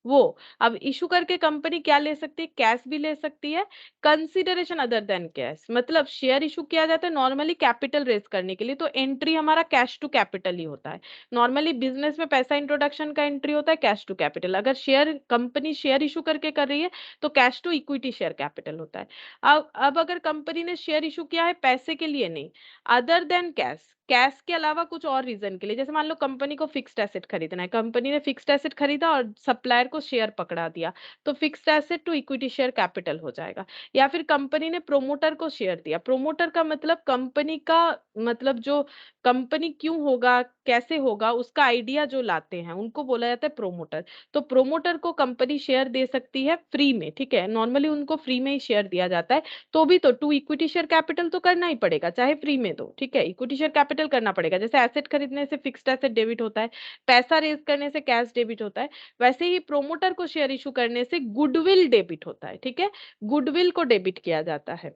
Speaker 1: वो। अब इशू करके कंपनी क्या ले सकती है, कैश भी ले सकती है, कंसिडरेशन अदर देन कैश। मतलब शेयर इशू किया जाता है नॉर्मली कैपिटल रेज करने के लिए, तो एंट्री हमारा कैश टू कैपिटल ही होता है। नॉर्मली बिजनेस में पैसा इंट्रोडक्शन का एंट्री होता है कैश टू कैपिटल। अगर शेयर कंपनी शेयर इशू करके कर रही है तो cash to equity share capital होता है। अब अगर कंपनी ने शेयर इशू किया है पैसे के लिए नहीं, अदर देन कैश, कैश के अलावा कुछ और रीजन के लिए, जैसे मान लो कंपनी को फिक्स्ड एसेट खरीदना है, कंपनी ने फिक्स्ड एसेट खरीदा और सप्लायर को शेयर पकड़ा दिया, तो fixed asset to equity share capital हो जाएगा। या फिर कंपनी ने प्रोमोटर को शेयर दिया, प्रोमोटर का मतलब कंपनी का, मतलब जो कंपनी क्यों होगा कैसे होगा उसका आइडिया जो लाते हैं उनको बोला जाता है प्रोमोटर। तो प्रोमोटर को कंपनी शेयर दे सकती है फ्री में, ठीक है, नॉर्मली उनको फ्री में ही शेयर दिया जाता है, तो भी तो टू इक्विटी शेयर कैपिटल तो करना ही पड़ेगा चाहे फ्री में दो, ठीक है, इक्विटी शेयर कैपिटल करना पड़ेगा। जैसे एसेट खरीदने से फिक्स्ड एसेट डेबिट होता है, पैसा रेज करने से कैश डेबिट होता है, वैसे ही प्रोमोटर को शेयर इशू करने से गुडविल डेबिट होता है, ठीक है, गुडविल को डेबिट किया जाता है।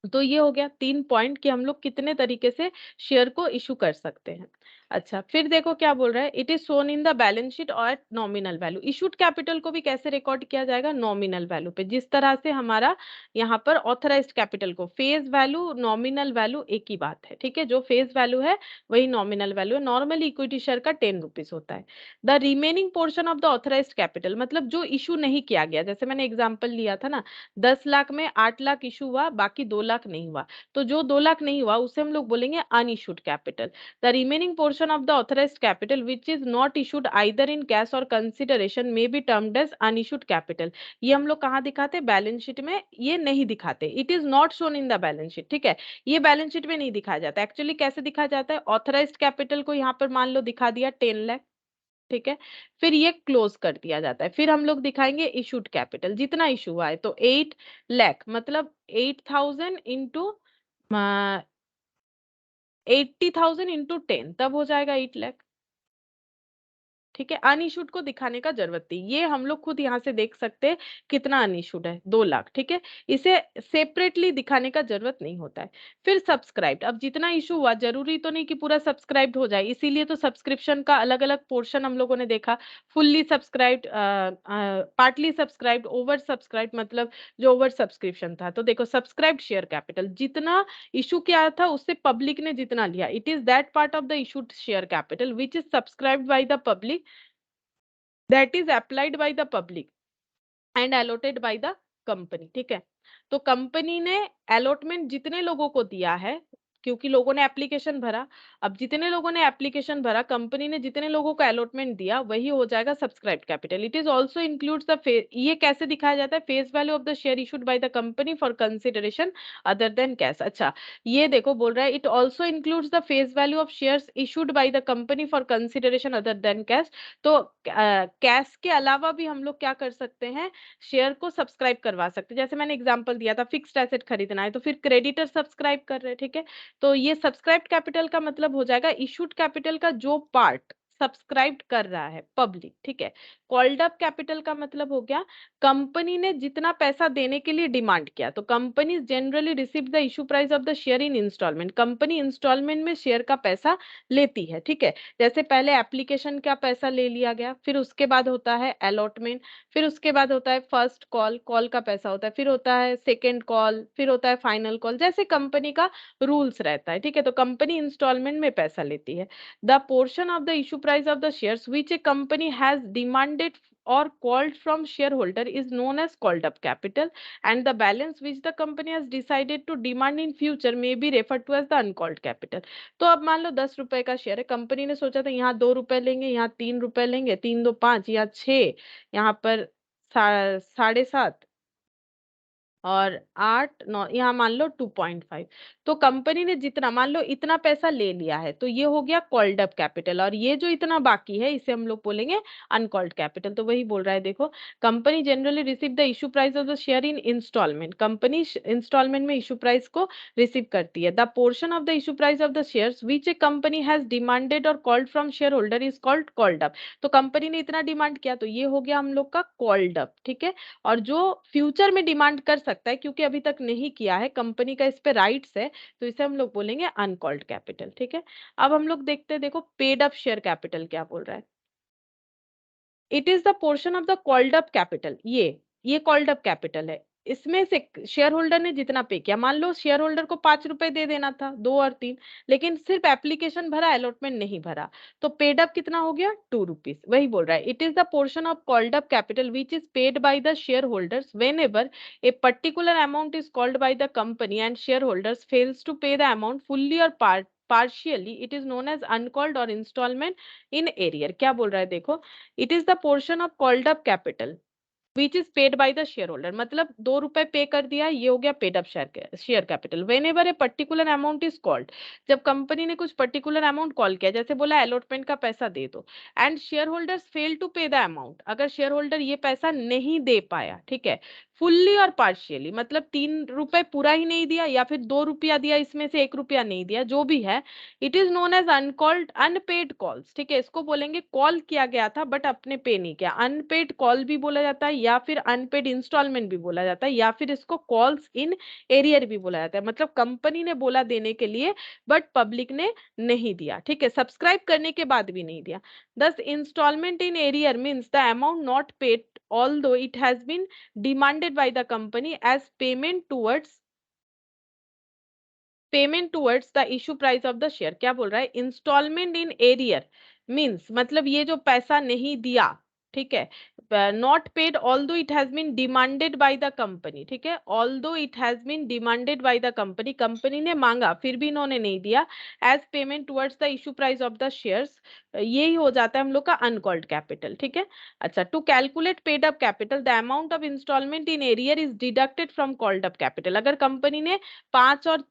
Speaker 1: तो ये हो गया 3 पॉइंट कि हम लोग कितने तरीके से शेयर को इशू कर सकते हैं। अच्छा, फिर देखो क्या बोल रहा है, it is shown in the balance sheet और नॉमिनल वैल्यू। इशूड कैपिटल को भी कैसे रिकॉर्ड किया जाएगा, नॉमिनल वैल्यू पे, जिस तरह से हमारा यहाँ पर ऑथराइज्ड कैपिटल को फेस वैल्यू नॉमिनल वैल्यू एक ही बात है, ठीक है, जो फेस वैल्यू है वही नॉमिनल वैल्यू है। नॉर्मली इक्विटी शेयर का 10 रुपीज होता है। The remaining portion of the authorised capital मतलब जो इशू नहीं किया गया, जैसे मैंने एग्जाम्पल लिया था ना, 10 लाख में 8 लाख इशू हुआ, बाकी 2 लाख नहीं हुआ, तो जो 2 लाख नहीं हुआ उसे हम लोग बोलेंगे unissued capital. The remaining portion of the authorised capital which is not issued either in cash or consideration may be termed as unissued capital. ये हम लोग कहाँ दिखाते, बैलेंस शीट में ये नहीं दिखाते, it is not shown in the balance sheet, ठीक है, ये बैलेंस शीट में नहीं दिखाया जाता। एक्चुअली कैसे दिखाया जाता है, ऑथराइज्ड कैपिटल को यहाँ पर मान लो दिखा दिया 10 लाख, ठीक है, फिर ये क्लोज कर दिया जाता है, फिर हम लोग दिखाएंगे इशूड कैपिटल जितना इशू हुआ है, तो 8 लाख मतलब 8,000 इंटू 80,000 इंटू 10 तब हो जाएगा 8 लाख, ठीक है। अनइशूड को दिखाने का जरूरत नहीं, ये हम लोग खुद यहाँ से देख सकते हैं कितना अनइशूड है, 2 लाख, ठीक है, इसे सेपरेटली दिखाने का जरूरत नहीं होता है। फिर सब्सक्राइब्ड, अब जितना इशू हुआ जरूरी तो नहीं कि पूरा सब्सक्राइब्ड हो जाए, इसीलिए तो सब्सक्रिप्शन का अलग अलग पोर्शन हम लोगों ने देखा, fully subscribed, partly subscribed, over subscribed, मतलब जो ओवर सब्सक्रिप्शन था। तो देखो सब्सक्राइब्ड शेयर कैपिटल जितना इशू किया था उससे पब्लिक ने जितना लिया, it is that part of the issued share capital which is subscribed by the public, that is applied by the public and allotted by the company, ठीक है। तो कंपनी ने अलॉटमेंट जितने लोगों को दिया है, क्योंकि लोगों ने एप्लीकेशन भरा, अब जितने लोगों ने एप्लीकेशन भरा कंपनी ने जितने लोगों को अलॉटमेंट दिया वही हो जाएगा subscribed capital. It is also includes the ये कैसे दिखाया जाता है, face value of the share issued by the company for consideration other than cash. अच्छा, ये देखो बोल रहा है it also includes the face value of shares issued by the company for consideration other than cash. तो कैश के अलावा भी हम लोग क्या कर सकते हैं, शेयर को सब्सक्राइब करवा सकते हैं। जैसे मैंने एग्जांपल दिया था फिक्स्ड एसेट खरीदना है तो फिर क्रेडिटर सब्सक्राइब कर रहे हैं, ठीक है। तो ये सब्सक्राइब्ड कैपिटल का मतलब हो जाएगा इशूड कैपिटल का जो पार्ट सब्सक्राइब कर रहा है पब्लिक, ठीक है। कॉल्ड अप कैपिटल का मतलब हो गया कंपनी ने जितना पैसा देने के लिए डिमांड किया। तो company generally receive the issue price of the share in instalment, company instalment में शेयर का पैसा लेती है, ठीक है। जैसे पहले एप्लीकेशन का पैसा ले लिया गया, फिर उसके बाद होता है अलॉटमेंट, फिर उसके बाद होता है फर्स्ट कॉल, कॉल का पैसा होता है, फिर होता है सेकेंड कॉल, फिर होता है फाइनल कॉल, जैसे कंपनी का रूल्स रहता है, ठीक है। तो कंपनी इंस्टॉलमेंट में पैसा लेती है। The portion of the issue price of the shares which a company has demanded or called from shareholder is known as called up capital, and the balance which the company has decided to demand in future may be referred to as the uncalled capital। तो अब मान लो 10 रुपए का शेयर है, कंपनी ने सोचा था यहाँ 2 रुपए लेंगे, यहाँ 3 रुपए लेंगे, 3 2 5, यहाँ 6, यहाँ पर 7.5 और 8 9, यहाँ मान लो 2.5। तो कंपनी ने जितना मान लो इतना पैसा ले लिया है, तो ये हो गया कॉल्ड अप कैपिटल, और ये जो इतना बाकी है इसे हम लोग बोलेंगे अनकॉल्ड कैपिटल। तो वही बोल रहा है देखो, company generally receive the issue price of the share in instalment, company instalment में इशू प्राइस को रिसीव करती है। The portion of the issue price of the shares which a company has demanded और called from shareholder is called called up. तो कंपनी ने इतना डिमांड किया, तो ये हो गया हम लोग का कॉल्ड अप, ठीक है। और जो फ्यूचर में डिमांड कर सकता है, क्योंकि अभी तक नहीं किया है, कंपनी का इस पे राइट्स है, तो इसे हम लोग बोलेंगे अनकॉल्ड कैपिटल, ठीक है। अब हम लोग देखते हैं, देखो पेड अप शेयर कैपिटल क्या बोल रहा है। It is the portion of the called up capital, ये कॉल्ड अप कैपिटल है। इसमें से शेयर होल्डर ने जितना पे किया, मान लो शेयर होल्डर को 5 रुपए दे देना था, 2 और 3, लेकिन सिर्फ एप्लीकेशन भरा, अलॉटमेंट नहीं भरा, तो पेड अप कितना हो गया, 2 रुपीज। वही बोल रहा है, it is the portion of called up capital which is paid by the shareholders whenever a particular amount is called by the company and shareholders fails to pay the amount fully और partially, it is known as uncalled or installment in arrear। क्या बोल रहा है देखो, it is the portion of called up capital which is paid by the share holder, मतलब 2 रुपए पे कर दिया, ये हो गया paid up share capital. When ever a particular amount is called, जब कंपनी ने कुछ पर्टिकुलर अमाउंट कॉल किया, जैसे बोला अलॉटमेंट का पैसा दे दो, and shareholders fail to pay the amount, अगर शेयर होल्डर ये पैसा नहीं दे पाया, ठीक है, फुल्ली और पार्शियली, मतलब 3 रुपए पूरा ही नहीं दिया, या फिर 2 रुपया दिया, इसमें से 1 रुपया नहीं दिया, जो भी है, it is known as uncalled unpaid calls, ठीक है। इसको बोलेंगे कॉल किया गया था बट अपने पे नहीं किया, अनपेड कॉल भी बोला जाता है, या फिर अनपेड इंस्टॉलमेंट भी बोला जाता है, या फिर इसको कॉल्स इन एरियर भी बोला जाता है। मतलब कंपनी ने बोला देने के लिए बट पब्लिक ने नहीं दिया, ठीक है, सब्सक्राइब करने के बाद भी नहीं दिया। Thus instalment in arrear means the amount not paid although it has been demanded by the company as payment towards the issue price of the share। क्या बोल रहा है, इंस्टॉलमेंट इन एरियर मींस मतलब ये जो पैसा नहीं दिया, ठीक है, not paid although it has been demanded by the company, ठीक है, although it has been demanded by the company, company ने मांगा फिर भी इन्होंने नहीं दिया, as payment towards the issue price of the shares, यही हो जाता है हम लोग का अनकॉल्ड कैपिटल, ठीक है। अच्छा, to calculate paid up capital the amount of instalment in arrear is deducted from called up capital. अगर कंपनी ने 5 और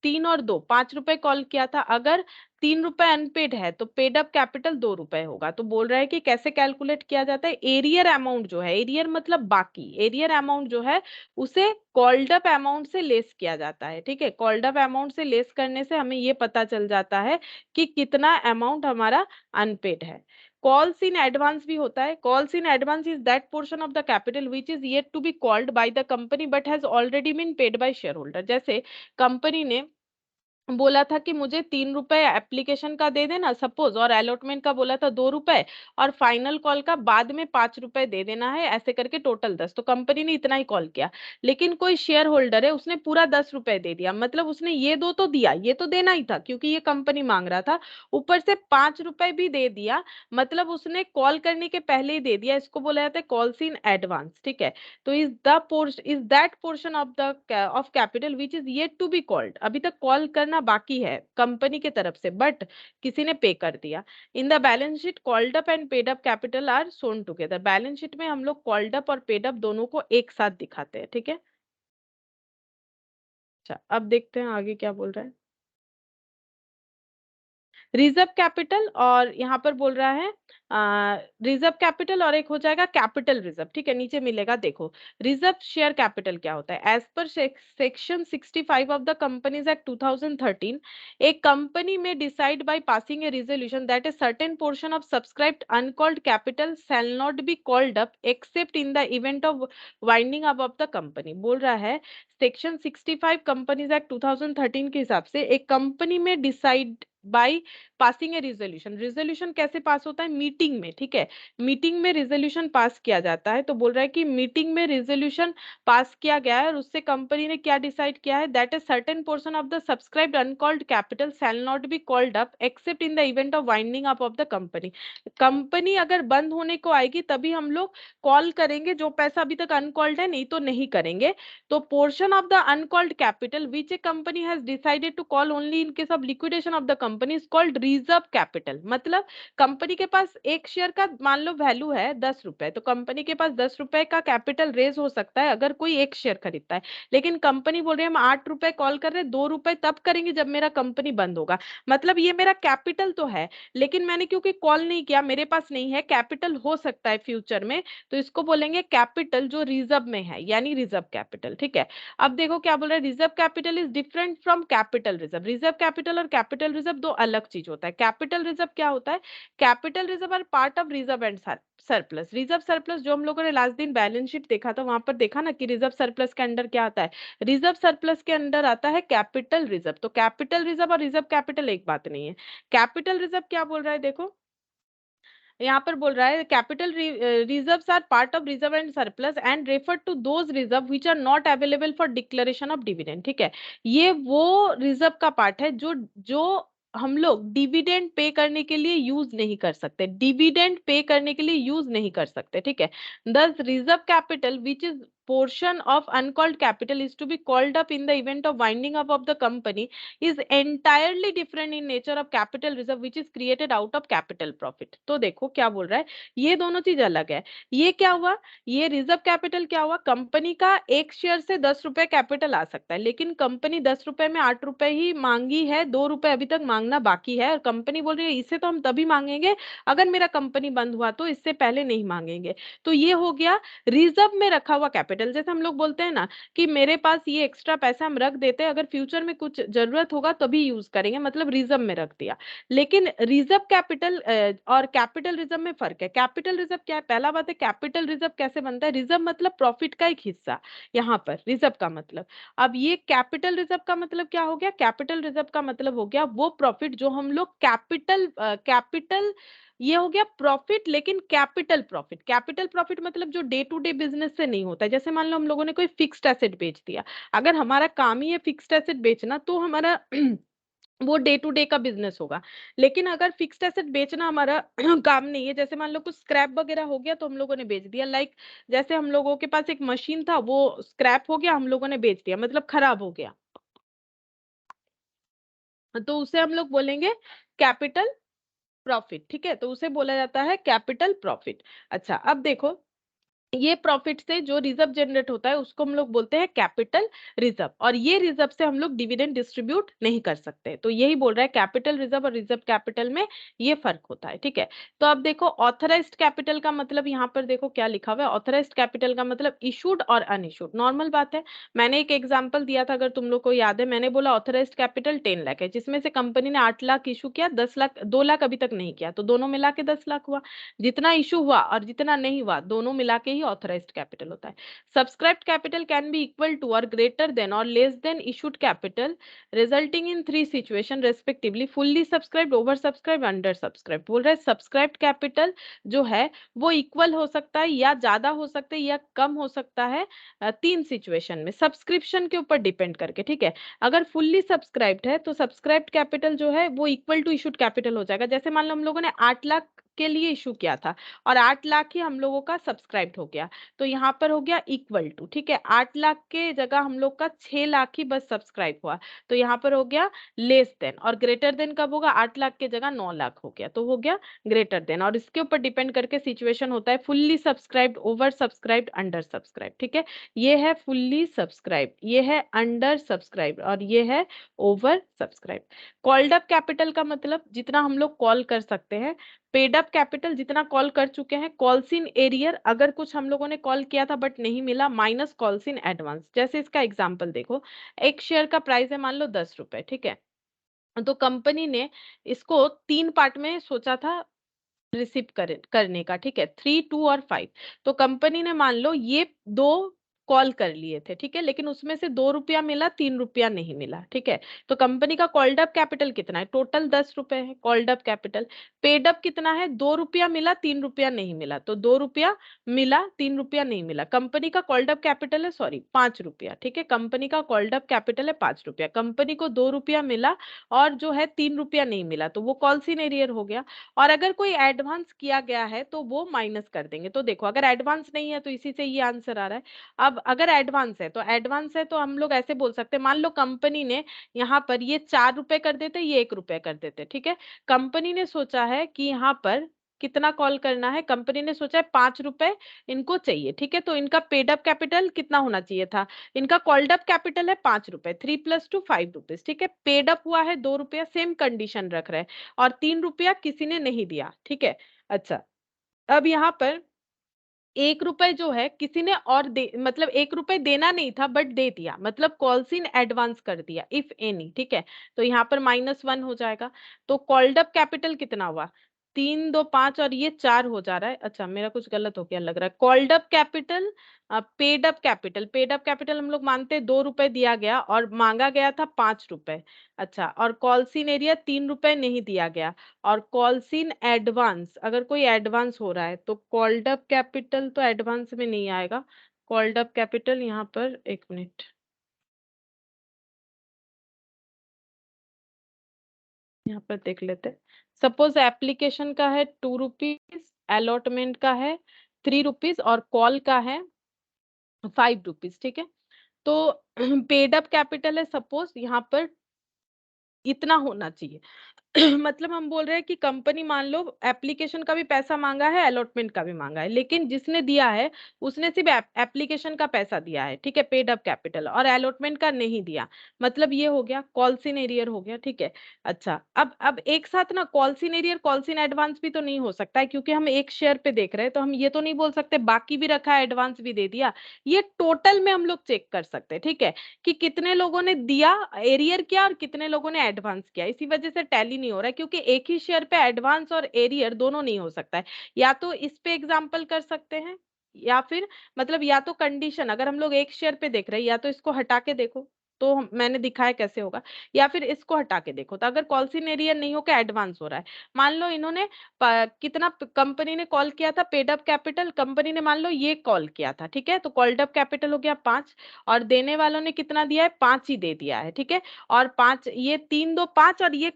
Speaker 1: 3 और 2 5 रुपए कॉल किया था, अगर 3 रुपए अनपेड है तो पेड अप कैपिटल 2 रुपए होगा। तो बोल रहा है कि कैसे कैलकुलेट किया जाता है, एरियर अमाउंट जो है, एरियर मतलब बाकी, एरियर अमाउंट जो है उसे कॉल्ड अप अमाउंट से लेस किया जाता है, ठीक है। कॉल्ड अप अमाउंट से लेस करने से हमें ये पता चल जाता है कि कितना अमाउंट हमारा अनपेड है। कॉल्स इन एडवांस भी होता है, calls in advance is that portion of the capital which is yet to be called by the company but has already been paid by shareholder. जैसे कंपनी ने बोला था कि मुझे 3 रुपए एप्लीकेशन का दे देना सपोज, और अलॉटमेंट का बोला था 2 रुपए, और फाइनल कॉल का बाद में 5 रुपए दे देना है, ऐसे करके टोटल 10। तो कंपनी ने इतना ही कॉल किया, लेकिन कोई शेयर होल्डर है उसने पूरा 10 रुपए दे दिया, मतलब उसने ये दो तो दिया, ये तो देना ही था क्योंकि ये कंपनी मांग रहा था, ऊपर से 5 रुपए भी दे दिया, मतलब उसने कॉल करने के पहले ही दे दिया। इसको बोला जाता है कॉल्स इन एडवांस, ठीक है। तो is that portion of the of capital which is yet to be called, अभी तक कॉल करना बाकी है कंपनी की तरफ से बट किसी ने पे कर दिया। In the balance sheet called up and paid up capital are shown together, balance sheet में हम लोग कॉल्ड अप और पेड अप दोनों को एक साथ दिखाते हैं, ठीक है। अच्छा, अब देखते हैं आगे क्या बोल रहा है। रिजर्व कैपिटल और यहाँ पर बोल रहा है रिजर्व कैपिटल और एक हो जाएगा कैपिटल रिजर्व, ठीक है, नीचे मिलेगा देखो। रिजर्व शेयर कैपिटल क्या होता है? As per section 65 of the companies act 2013, a company may decide by passing a resolution that a certain portion of subscribed uncalled capital shall not be called up except in the event of winding up of the company। बोल रहा है सेक्शन 65 कंपनीज एक्ट 2013 के हिसाब से एक कंपनी में decide by passing A resolution. Resolution कैसे पास होता है? मीटिंग में, ठीक है, मीटिंग में रिजोल्यूशन पास किया जाता है। तो बोल रहा है कि मीटिंग में रिजोल्यूशन पास किया गया है और उससे कंपनी ने क्या डिसाइड किया है? That a certain portion of the subscribed uncalled capital shall not be called up accept in the event of winding up of the company. Company अगर बंद होने को आएगी तभी हम लोग कॉल करेंगे, जो पैसा अभी तक अनकॉल्ड है नहीं तो नहीं करेंगे। तो portion of the uncalled capital which a company has decided to call only in case of liquidation of the company is called reserve capital. मतलब कंपनी के पास एक शेयर का मान लो वैल्यू है 10 रुपए, तो कंपनी के पास 10 रुपए का कैपिटल रेज हो सकता है अगर कोई एक शेयर खरीदता है। लेकिन कंपनी बोल रही है हम 8 रुपए कॉल कर रहे हैं, 2 रुपए तब करेंगे जब मेरा कंपनी बंद होगा। मतलब ये मेरा कैपिटल तो है, लेकिन मैंने क्योंकि कॉल नहीं किया, मेरे पास नहीं है, कैपिटल हो सकता है फ्यूचर में, तो इसको बोलेंगे कैपिटल जो रिजर्व में है, यानी रिजर्व कैपिटल, ठीक है। अब देखो क्या बोल रहा है, reserve capital is different from capital reserve. Reserve capital और कैपिटल रिजर्व दो अलग चीज होता है। कैपिटल रिजर्व क्या होता है? Capital reserve are part of reserve and surplus. Reserve surplus जो हम लोगों ने लास्ट दिन बैलेंस शीट देखा था, वहां पर देखा ना कि रिजर्व सरप्लस के अंडर क्या आता है? रिजर्व सरप्लस के अंडर आता है कैपिटल रिजर्व। तो कैपिटल रिजर्व और रिजर्व कैपिटल एक बात नहीं है। कैपिटल रिजर्व क्या बोल रहा है देखो, यहाँ पर बोल रहा है capital reserves are part of reserve and surplus and refer to those reserve which are not available for declaration of dividend, ठीक है। ये वो रिजर्व का पार्ट है जो जो हम लोग डिविडेंड पे करने के लिए यूज नहीं कर सकते, डिविडेंड पे करने के लिए यूज नहीं कर सकते, ठीक है। दस reserve capital which is portion of uncalled capital is to be called up in the event of winding up of the company is entirely different in nature of capital reserve which is created out of capital profit। तो देखो क्या बोल रहा है, ये दोनों चीज अलग है। ये क्या हुआ, ये रिजर्व कैपिटल क्या हुआ, कंपनी का एक शेयर से 10 रुपए कैपिटल आ सकता है, लेकिन कंपनी 10 रुपए में 8 रुपए ही मांगी है, 2 रुपए अभी तक मांगना बाकी है, और कंपनी बोल रही है इसे तो हम तभी मांगेंगे अगर मेरा कंपनी बंद हुआ, तो इससे पहले नहीं मांगेंगे। तो ये हो गया रिजर्व में रखा हुआ कैपिटल। जैसे हम लोग बोलते हैं ना कि मेरे पास ये एक्स्ट्रा पैसा हम रख देते हैं, अगर फ्यूचर में कुछ जरूरत होगा तभी यूज करेंगे, मतलब रिजर्व में रख दिया। लेकिन रिजर्व कैपिटल और कैपिटल रिजर्व में फर्क है। कैपिटल रिजर्व क्या है? पहला बात है कैपिटल रिजर्व कैसे बनता है? रिजर्व मतलब प्रॉफिट का एक हिस्सा, यहाँ पर रिजर्व का मतलब। अब ये कैपिटल रिजर्व का मतलब क्या हो गया? कैपिटल रिजर्व का मतलब हो गया वो प्रॉफिट जो हम लोग कैपिटल ये हो गया प्रॉफिट, लेकिन कैपिटल प्रॉफिट। कैपिटल प्रॉफिट मतलब जो डे टू डे बिजनेस से नहीं होता है। जैसे मान लो हम लोगों ने कोई फिक्स्ड एसेट बेच दिया, अगर हमारा काम ही है फिक्स्ड एसेट बेचना, तो हमारा वो डे टू डे का बिजनेस होगा। लेकिन अगर फिक्स्ड एसेट बेचना हमारा काम नहीं है, जैसे मान लो कुछ स्क्रैप वगैरह हो गया तो हम लोगों ने बेच दिया, लाइक जैसे हम लोगों के पास एक मशीन था, वो स्क्रैप हो गया, हम लोगों ने बेच दिया, मतलब खराब हो गया, तो उसे हम लोग बोलेंगे कैपिटल प्रॉफिट, ठीक है। तो उसे बोला जाता है कैपिटल प्रॉफिट। अच्छा अब देखो, ये प्रॉफिट से जो रिजर्व जनरेट होता है उसको हम लोग बोलते हैं कैपिटल रिजर्व, और ये रिजर्व से हम लोग डिविडेंड डिस्ट्रीब्यूट नहीं कर सकते। तो यही बोल रहा है कैपिटल रिजर्व और रिजर्व कैपिटल में ये फर्क होता है, ठीक है। तो अब देखो ऑथराइज्ड कैपिटल का मतलब, यहाँ पर देखो क्या लिखा हुआ है। ऑथराइज्ड कैपिटल का मतलब इशूड और अनइशूड, नॉर्मल बात है। मैंने एक एग्जांपल दिया था, अगर तुम लोग को याद है, मैंने बोला ऑथराइज्ड कैपिटल 10 लाख है, जिसमें से कंपनी ने 8 लाख इशू किया, 10 लाख 2 लाख अभी तक नहीं किया, तो दोनों मिला के 10 लाख हुआ। जितना इशू हुआ और जितना नहीं हुआ, दोनों मिला के ही ऑथराइज्ड कैपिटल होता है। Subscribed capital can be equal to और ग्रेटर देन और less than issued capital resulting in 3 situation respectively, fully subscribed, over subscribe, under subscribe. बोल रहे सब्सक्राइब्ड कैपिटल जो है वो इक्वल हो सकता है या ज्यादा हो सकता है या कम हो सकता है 3 सिचुएशन में, सब्सक्रिप्शन के ऊपर डिपेंड करके, ठीक है। अगर फुल्ली सब्सक्राइब्ड है तो सब्सक्राइब्ड कैपिटल जो है वो इक्वल टू इशूड कैपिटल हो जाएगा। जैसे मान लो हम लोगों ने 8 लाख के लिए इशू किया था और 8 लाख ही हम लोगों का सब्सक्राइब्ड हो गया, तो यहाँ पर हो गया इक्वल टू, ठीक है। 8 लाख के जगह हम लोग का 6 लाख ही बस सब्सक्राइब हुआ, तो यहाँ पर हो गया लेस देन। और ग्रेटर देन कब होगा? 8 लाख के जगह 9 लाख हो गया, तो हो गया ग्रेटर देन। और इसके ऊपर डिपेंड करके सिचुएशन होता है fully subscribed, over subscribed, under subscribed, ठीक है। ये है फुल्ली सब्सक्राइब्ड, ये है अंडर सब्सक्राइब्ड और ये है over subscribed. Called up capital का मतलब जितना हम लोग कॉल कर सकते हैं, पेड अप कैपिटल जितना कॉल कर चुके हैं, कॉल्स इन एरियर अगर कुछ हम लोगों ने कॉल किया था बट नहीं मिला, माइनस कॉल्स इन एडवांस। जैसे इसका एग्जांपल देखो, एक शेयर का प्राइस है मान लो 10 रुपए, ठीक है। तो कंपनी ने इसको 3 पार्ट में सोचा था रिसीव करने का, ठीक है, 3, 2 और 5। तो कंपनी ने मान लो ये 2 कॉल कर लिए थे, ठीक है, लेकिन उसमें से 2 रुपया मिला, 3 रुपया नहीं मिला, ठीक है। तो कंपनी का कॉल्ड अप कैपिटल कितना है? टोटल 10 रुपए है called up capital. Paid up कितना है? 2 रुपया मिला, 3 रुपया नहीं मिला, तो 2 रुपया मिला, 3 रुपया नहीं मिला। कंपनी का कॉल्ड अप कैपिटल है, सॉरी, 5 रुपया, ठीक है। कंपनी का कॉल्ड अप कैपिटल है 5 रुपया, कंपनी को 2 रुपया मिला और जो है 3 रुपया नहीं मिला, तो वो कॉल्स इन एरियर हो गया। और अगर कोई एडवांस किया गया है तो वो माइनस कर देंगे। तो देखो, अगर एडवांस नहीं है तो इसी से ये आंसर आ रहा है। अब अगर एडवांस है तो हम लोग ऐसे बोल सकते हैं, मान लो कंपनी ने यहाँ पर ये 4 रुपए कर देते, ये 1 रुपए कर देते, ठीक है। कंपनी ने सोचा है कि यहाँ पर कितना कॉल करना है, कंपनी ने सोचा है 5 रुपए इनको चाहिए, ठीक है। तो इनका पेड अप कैपिटल कितना होना चाहिए था? इनका कॉल्ड अप कैपिटल है 5 रुपए, 3 + 2 5 रुपीज, ठीक है। पेड अप हुआ है 2 रुपया, सेम कंडीशन रख रहे हैं, और 3 रुपया किसी ने नहीं दिया, ठीक है। अच्छा, अब यहाँ पर 1 रुपए जो है किसी ने और दे, मतलब 1 रुपए देना नहीं था बट दे दिया, मतलब कॉल्स इन एडवांस कर दिया, इफ एनी, ठीक है। तो यहाँ पर -1 हो जाएगा। तो कॉल्ड अप कैपिटल कितना हुआ? 3, 2, 5 और ये 4 हो जा रहा है। अच्छा, मेरा कुछ गलत हो गया लग रहा है। Called up capital, paid up capital हम लोग मानते हैं 2 रुपए दिया गया और मांगा गया था 5 रुपए। अच्छा, और कॉल्स इन एरिया 3 रुपए नहीं दिया गया, और कॉल्स इन एडवांस, अगर कोई एडवांस हो रहा है तो कॉल्ड अप कैपिटल तो एडवांस में नहीं आएगा। कॉल्ड अप कैपिटल यहाँ पर, एक मिनट, यहाँ पर देख लेते हैं। सपोज एप्लीकेशन का है 2 रुपीज, अलॉटमेंट का है 3 रुपीज और कॉल का है 5 रुपीज, ठीक है। तो पेड अप कैपिटल है सपोज यहाँ पर इतना होना चाहिए। मतलब हम बोल रहे हैं कि कंपनी मान लो एप्लीकेशन का भी पैसा मांगा है, अलॉटमेंट का भी मांगा है, लेकिन जिसने दिया है उसने सिर्फ एप्लीकेशन का पैसा दिया है, ठीक है, पेड अप कैपिटल, और अलॉटमेंट का नहीं दिया। मतलब ये हो गया कॉल्स इन एरियर हो गया, ठीक है। अच्छा, अब एक साथ ना calls in arrear calls in advance भी तो नहीं हो सकता है, क्योंकि हम एक शेयर पे देख रहे हैं, तो हम ये तो नहीं बोल सकते बाकी भी रखा है एडवांस भी दे दिया। ये टोटल में हम लोग चेक कर सकते हैं, ठीक है, कि कितने लोगों ने दिया, एरियर किया, और कितने लोगों ने एडवांस किया। इसी वजह से टैली नहीं हो रहा है, क्योंकि एक ही शेयर पे एडवांस और एरियर दोनों नहीं हो सकता है। या तो इस पे एग्जांपल कर सकते हैं, या फिर मतलब या तो कंडीशन, अगर हम लोग एक शेयर पे देख रहे हैं, या तो इसको हटा के देखो, तो मैंने दिखाया कैसे होगा, या फिर इसको हटा के देखो। तो अगर कॉल्स इन एरियर नहीं होकर एडवांस हो रहा है, मान लो इन्होंने कितना कंपनी ने कॉल किया था, पेड अप कैपिटल कंपनी ने मान लो ये कॉल किया था, ठीक है। तो कॉल्ड अप कैपिटल हो गया 5, और देने वालों ने कितना दिया है? 5 ही दे दिया है, ठीक है। और 5, ये 3, 2, 5 और ये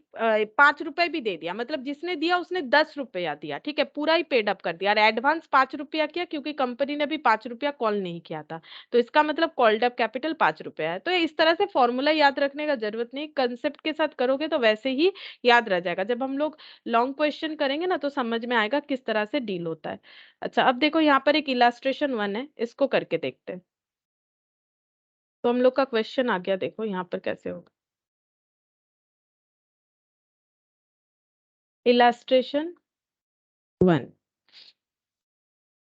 Speaker 1: 5 रुपए भी दे दिया, मतलब जिसने दिया उसने 10 रुपया दिया, ठीक है, पूरा ही पेड अप कर दिया। और एडवांस 5 रुपया किया, क्योंकि कंपनी ने भी 5 रुपया कॉल नहीं किया था। तो इसका मतलब कॉल्ड अप कैपिटल 5 रुपया है। तो इस तरह से फॉर्मूला याद रखने का जरूरत नहीं, कंसेप्ट के साथ करोगे तो वैसे ही याद रह जाएगा। जब हम लोग लॉन्ग क्वेश्चन करेंगे ना तो समझ में आएगा किस तरह से डील होता है। अच्छा, अब देखो यहाँ पर एक इलास्ट्रेशन 1 है, इसको करके देखते हैं। तो हम लोग का क्वेश्चन आ गया, देखो यहाँ पर कैसे होगा। इलास्ट्रेशन 1,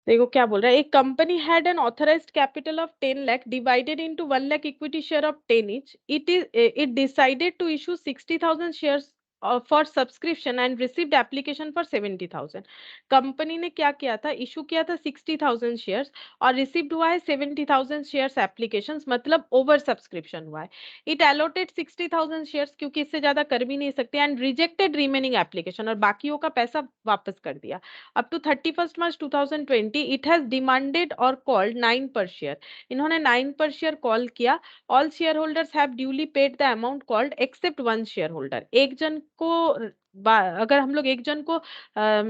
Speaker 1: देखो क्या बोल रहा है। एक company had an authorised capital of 10 lakh divided into 1 lakh equity share of 10 each. It decided to issue 60,000 shares for subscription and received application for 70,000। Company ने क्या किया था? इशू किया था 60,000 शेयर्स, और रिसीव्ड हुआ है 70,000 शेयर्स एप्लीकेशंस, मतलब ओवर सब्सक्रिप्शन हुआ है। इट एलोटेड 60,000 शेयर्स, क्योंकि इससे ज्यादा कर भी नहीं सकते, एंड रिजेक्टेड रिमेनिंग एप्लीकेशन, और बाकियों का पैसा वापस कर दिया। Up to 31st March 2020, it has demanded or called 9 per share. इन्होंने 9 per share कॉल किया। All shareholders have duly paid the amount called except one shareholder. एक जन को अगर हम लोग एक जन को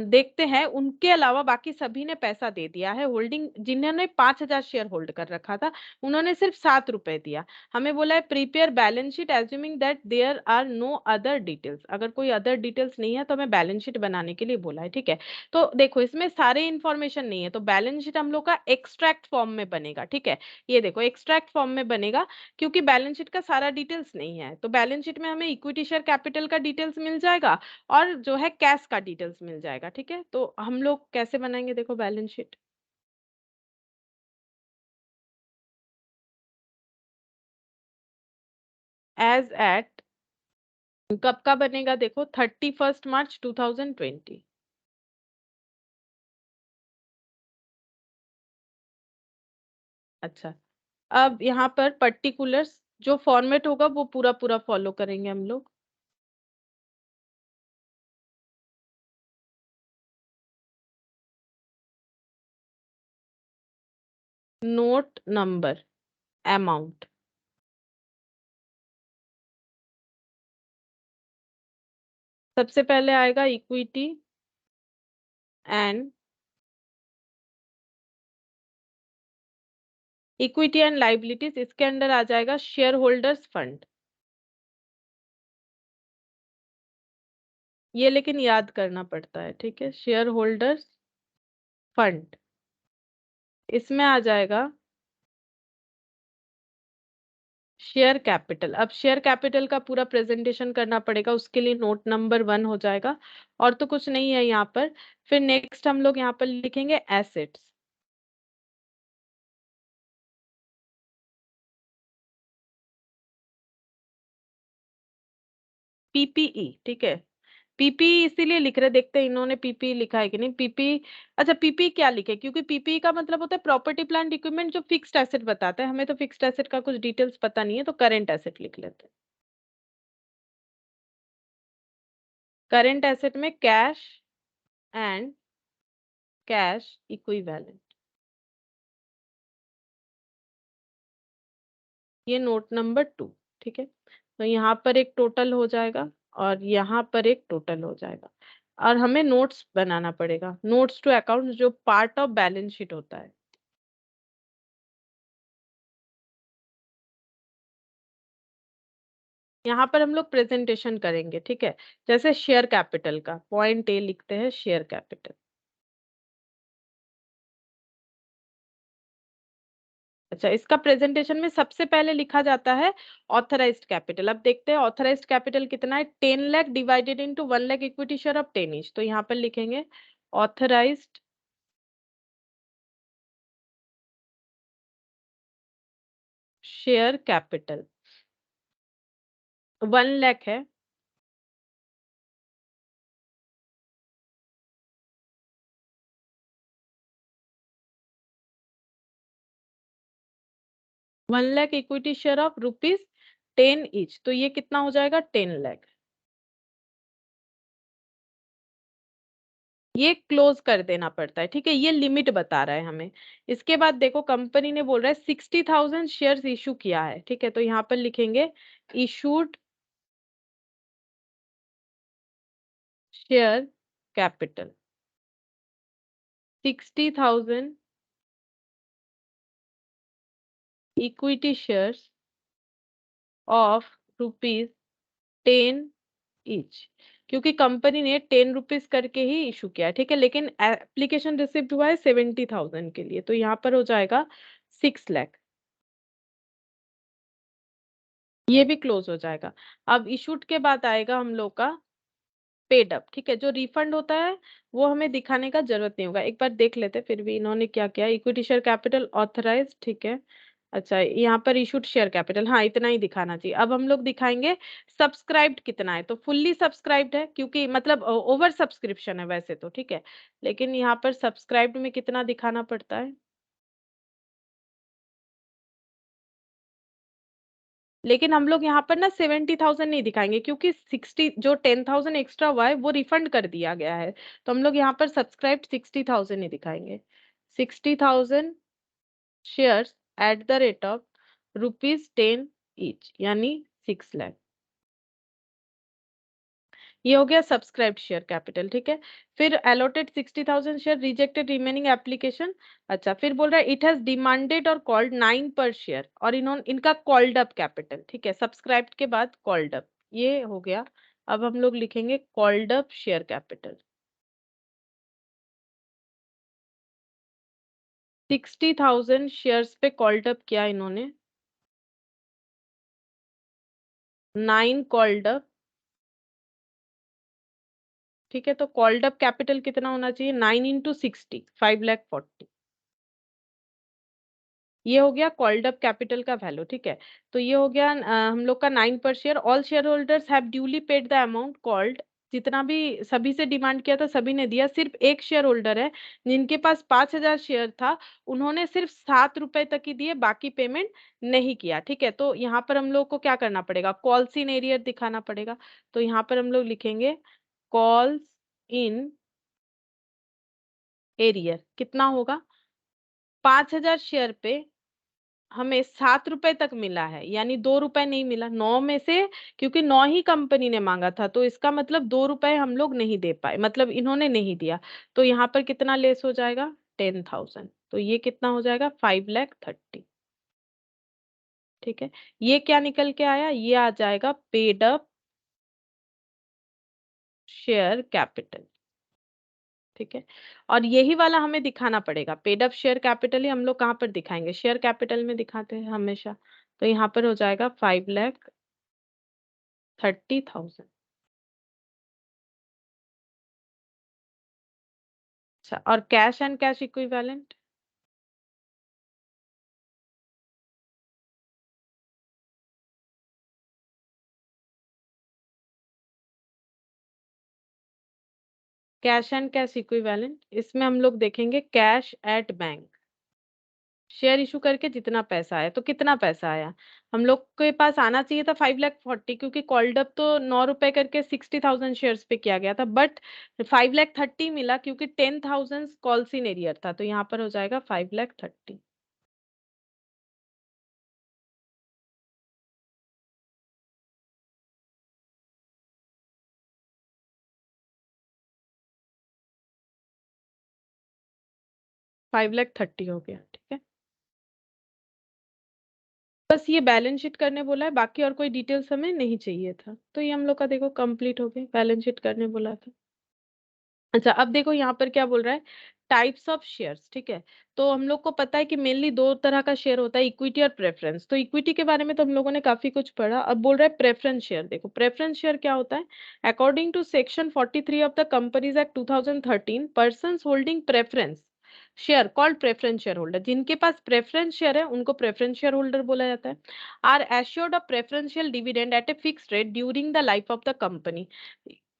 Speaker 1: देखते हैं, उनके अलावा बाकी सभी ने पैसा दे दिया है। होल्डिंग जिन्होंने 5,000 शेयर होल्ड कर रखा था, उन्होंने सिर्फ 7 रुपए दिया। हमें बोला है prepare balance sheet assuming that there are no other details. अगर कोई अदर डिटेल्स नहीं है तो हमें बैलेंस शीट बनाने के लिए बोला है, ठीक है। तो देखो इसमें सारे इंफॉर्मेशन नहीं है, तो बैलेंस शीट हम लोग का एक्सट्रैक्ट फॉर्म में बनेगा, ठीक है। ये देखो एक्सट्रैक्ट फॉर्म में बनेगा, क्योंकि बैलेंस शीट का सारा डिटेल्स नहीं है। तो बैलेंस शीट में हमें इक्विटी शेयर कैपिटल का डिटेल्स मिल जाएगा, और जो है कैश का डिटेल्स मिल जाएगा, ठीक है। तो हम लोग कैसे बनाएंगे, देखो बैलेंस शीट एज एट, कब का बनेगा देखो, 31 मार्च 2020। अच्छा, अब यहाँ पर पर्टिकुलर्स जो फॉर्मेट होगा वो पूरा पूरा फॉलो करेंगे हम लोग। नोट नंबर, अमाउंट, सबसे पहले आएगा equity and, equity and liabilities, इसके अंडर आ जाएगा शेयर होल्डर्स फंड। ये लेकिन याद करना पड़ता है, ठीक है, शेयर होल्डर्स फंड। इसमें आ जाएगा शेयर कैपिटल। अब शेयर कैपिटल का पूरा प्रेजेंटेशन करना पड़ेगा, उसके लिए नोट नंबर 1 हो जाएगा, और तो कुछ नहीं है यहाँ पर। फिर नेक्स्ट हम लोग यहाँ पर लिखेंगे एसेट्स, पीपीई, ठीक है। पीपीई इसीलिए लिख रहे, देखते हैं इन्होंने पीपीई लिखा है कि नहीं। पीपीई, अच्छा पीपीई क्या लिखे, क्योंकि पीपीई का मतलब होता है प्रॉपर्टी प्लांट इक्विपमेंट, जो फिक्स्ड एसेट बताता है। हमें तो फिक्स्ड एसेट का कुछ डिटेल्स पता नहीं है, तो करेंट एसेट लिख लेते हैं। करेंट एसेट में कैश एंड कैश इक्विवेलेंट, ये नोट नंबर 2, ठीक है। तो यहाँ पर एक टोटल हो जाएगा, और यहाँ पर एक टोटल हो जाएगा, और हमें नोट्स बनाना पड़ेगा, नोट्स टू अकाउंट, जो पार्ट ऑफ बैलेंस शीट होता है। यहाँ पर हम लोग प्रेजेंटेशन करेंगे, ठीक है। जैसे शेयर कैपिटल का पॉइंट ए लिखते हैं, शेयर कैपिटल। अच्छा, इसका प्रेजेंटेशन में सबसे पहले लिखा जाता है ऑथराइज्ड कैपिटल। अब देखते हैं ऑथराइज्ड कैपिटल कितना है, 10 lakh divided into 1 lakh equity share of 10 each. तो यहाँ पर लिखेंगे ऑथराइज्ड शेयर कैपिटल 1 लाख है। 1 lakh equity share of rupees 10 each, तो ये कितना हो जाएगा, 10 लाख। ये क्लोज कर देना पड़ता है, ठीक है, ये लिमिट बता रहा है हमें। इसके बाद देखो कंपनी ने बोल रहा है 60,000 शेयर्स इशू किया है, ठीक है। तो यहाँ पर लिखेंगे issued share capital 60,000 equity shares of rupees 10 each, क्योंकि कंपनी ने 10 रुपीज करके ही इशू किया है, ठीक है। लेकिन एप्लीकेशन रिसिप्ट हुआ है 70,000 के लिए, तो यहाँ पर हो जाएगा 6 लाख। ये भी क्लोज हो जाएगा। अब इशूड के बाद आएगा हम लोग का पेड अप, ठीक है। जो रिफंड होता है वो हमें दिखाने का जरूरत नहीं होगा, एक बार देख लेते हैं फिर भी इन्होंने क्या किया। इक्विटी शेयर कैपिटल ऑथराइज, ठीक है। अच्छा, यहाँ पर इशूड शेयर कैपिटल, हाँ इतना ही दिखाना चाहिए। अब हम लोग दिखाएंगे सब्सक्राइब्ड कितना है, तो फुल्ली सब्सक्राइब्ड है, क्योंकि मतलब ओवर सब्सक्रिप्शन है वैसे तो, ठीक है। लेकिन यहाँ पर सब्सक्राइब्ड में कितना दिखाना पड़ता है, लेकिन हम लोग यहाँ पर ना 70,000 नहीं दिखाएंगे, क्योंकि 60, जो 10,000 एक्स्ट्रा हुआ है वो रिफंड कर दिया गया है। तो हम लोग यहाँ पर सब्सक्राइब 60,000 ही दिखाएंगे। 60,000 shares at the rate of rupees 10 each, यानी 6 लाख। ये हो गया सब्सक्राइब्ड शेयर कैपिटल, ठीक है। फिर allotted 60,000 share, rejected remaining application. अच्छा, फिर बोल रहा है इट हैज डिमांडेड और कॉल्ड 9 पर शेयर, और इन्होंने इनका कॉल्ड अप कैपिटल, ठीक है, सब्सक्राइब्ड के बाद कॉल्ड अप, ये हो गया। अब हम लोग लिखेंगे called up share capital. 60,000 shares पे कॉल्ड अप किया इन्होंने, 9 कॉल्ड अप, ठीक है। तो कॉल्ड अप कैपिटल कितना होना चाहिए? 9 इंटू 60, 5,40,000। ये हो गया कॉल्ड अप कैपिटल का वैल्यू, ठीक है। तो ये हो गया हम लोग का 9 पर share. All share holders have duly paid the amount called. जितना भी सभी से डिमांड किया था सभी ने दिया, सिर्फ एक शेयर होल्डर है जिनके पास 5,000 शेयर था, उन्होंने सिर्फ 7 रुपए तक ही दिए, बाकी पेमेंट नहीं किया, ठीक है। तो यहाँ पर हम लोग को क्या करना पड़ेगा? कॉल्स इन एरियर दिखाना पड़ेगा। तो यहाँ पर हम लोग लिखेंगे कॉल्स इन एरियर। कितना होगा? 5,000 शेयर पे हमें 7 रुपए तक मिला है, यानी 2 रुपए नहीं मिला 9 में से, क्योंकि 9 ही कंपनी ने मांगा था, तो इसका मतलब 2 रुपए हम लोग नहीं दे पाए, मतलब इन्होंने नहीं दिया। तो यहाँ पर कितना लेस हो जाएगा? 10,000। तो ये कितना हो जाएगा? 5,30,000, ठीक है। ये क्या निकल के आया? ये आ जाएगा पेड अप शेयर कैपिटल, ठीक है। और यही वाला हमें दिखाना पड़ेगा, पेड अप शेयर कैपिटल ही हम लोग कहाँ पर दिखाएंगे? शेयर कैपिटल में दिखाते हैं हमेशा। तो यहाँ पर हो जाएगा 5,30,000। अच्छा, और cash and cash equivalent? Cash and cash equivalent, इसमें हम लोग देखेंगे cash at bank. Share issue करके जितना पैसा आया, तो कितना पैसा आया? हम लोग के पास आना चाहिए था 5,40,000, क्योंकि कॉल्ड अप तो 9 रुपए करके 60,000 शेयर्स पे किया गया था, बट 5,30,000 मिला क्योंकि 10,000 कॉल्स इन एरियर था। तो यहाँ पर हो जाएगा 5,30,000। 5,30,000 हो गया, ठीक है। बस ये बैलेंस शीट करने बोला है, बाकी और कोई डिटेल्स हमें नहीं चाहिए था। तो ये हम लोग का देखो कंप्लीट हो गया, बैलेंस शीट करने बोला था। अच्छा, अब देखो यहाँ पर क्या बोल रहा है, टाइप्स ऑफ शेयर्स, ठीक है। तो हम लोग को पता है कि मेनली दो तरह का शेयर होता है, इक्विटी और प्रेफरेंस। तो इक्विटी के बारे में तो हम लोगों ने काफी कुछ पढ़ा। अब बोल रहा है प्रेफरेंस शेयर। देखो प्रेफरेंस शेयर क्या होता है? According to section 43 of the companies act 2013, persons holding preference share called preference share holder, जिनके पास प्रेफरेंस शेयर है उनको प्रेफरेंस शेयर होल्डर बोला जाता है, are assured a preferential dividend at a fixed rate during the life of the company.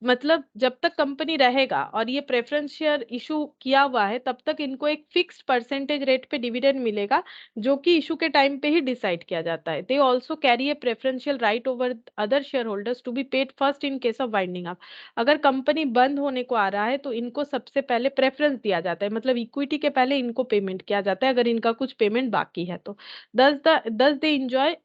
Speaker 1: मतलब जब तक कंपनी रहेगा और ये प्रेफरेंस शेयर इशू किया हुआ है, तब तक इनको एक फिक्स्ड परसेंटेज रेट पे डिविडेंड मिलेगा, जो कि इशू के टाइम पे ही डिसाइड किया जाता है। They also carry a preferential right over other share holders to be paid first in case of winding up. अगर कंपनी बंद होने को आ रहा है तो इनको सबसे पहले प्रेफरेंस दिया जाता है, मतलब इक्विटी के पहले इनको पेमेंट किया जाता है अगर इनका कुछ पेमेंट बाकी है तो। दस दे इंजॉय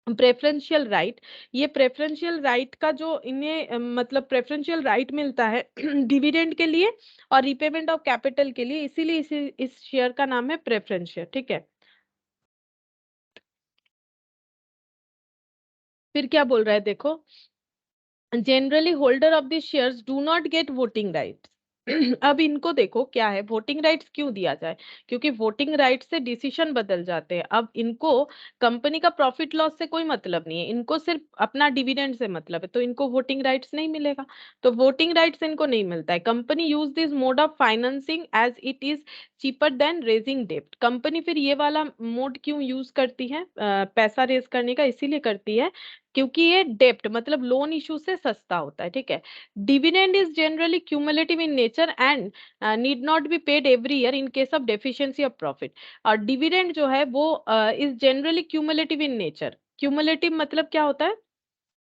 Speaker 1: प्रेफरेंशियल राइट। ये प्रेफरेंशियल राइट का जो इन्हें मतलब प्रेफरेंशियल राइट मिलता है डिविडेंड के लिए और रीपेमेंट ऑफ कैपिटल के लिए, इसीलिए इस शेयर का नाम है प्रेफरेंस शेयर, ठीक है। फिर क्या बोल रहा है देखो, generally holder of the shares do not gate voting rights. अब इनको देखो क्या है, वोटिंग राइट्स क्यों दिया जाए? क्योंकि वोटिंग राइट से डिसीजन बदल जाते हैं। अब इनको कंपनी का प्रॉफिट लॉस से कोई मतलब नहीं है, इनको सिर्फ अपना डिविडेंड से मतलब है, तो इनको वोटिंग राइट्स नहीं मिलेगा। तो वोटिंग राइट्स इनको नहीं मिलता है। Company use this mode of financing as it is cheaper than raising डेब्ट। कंपनी फिर ये वाला मोड क्यों यूज करती है पैसा रेज करने का? इसीलिए करती है क्योंकि ये डेप्ट मतलब लोन इशू से सस्ता होता है, ठीक है। Dividend is generally cumulative in nature and need not be paid every year in case of deficiency of profit. और डिविडेंड जो है वो is generally cumulative in nature. Cumulative मतलब क्या होता है?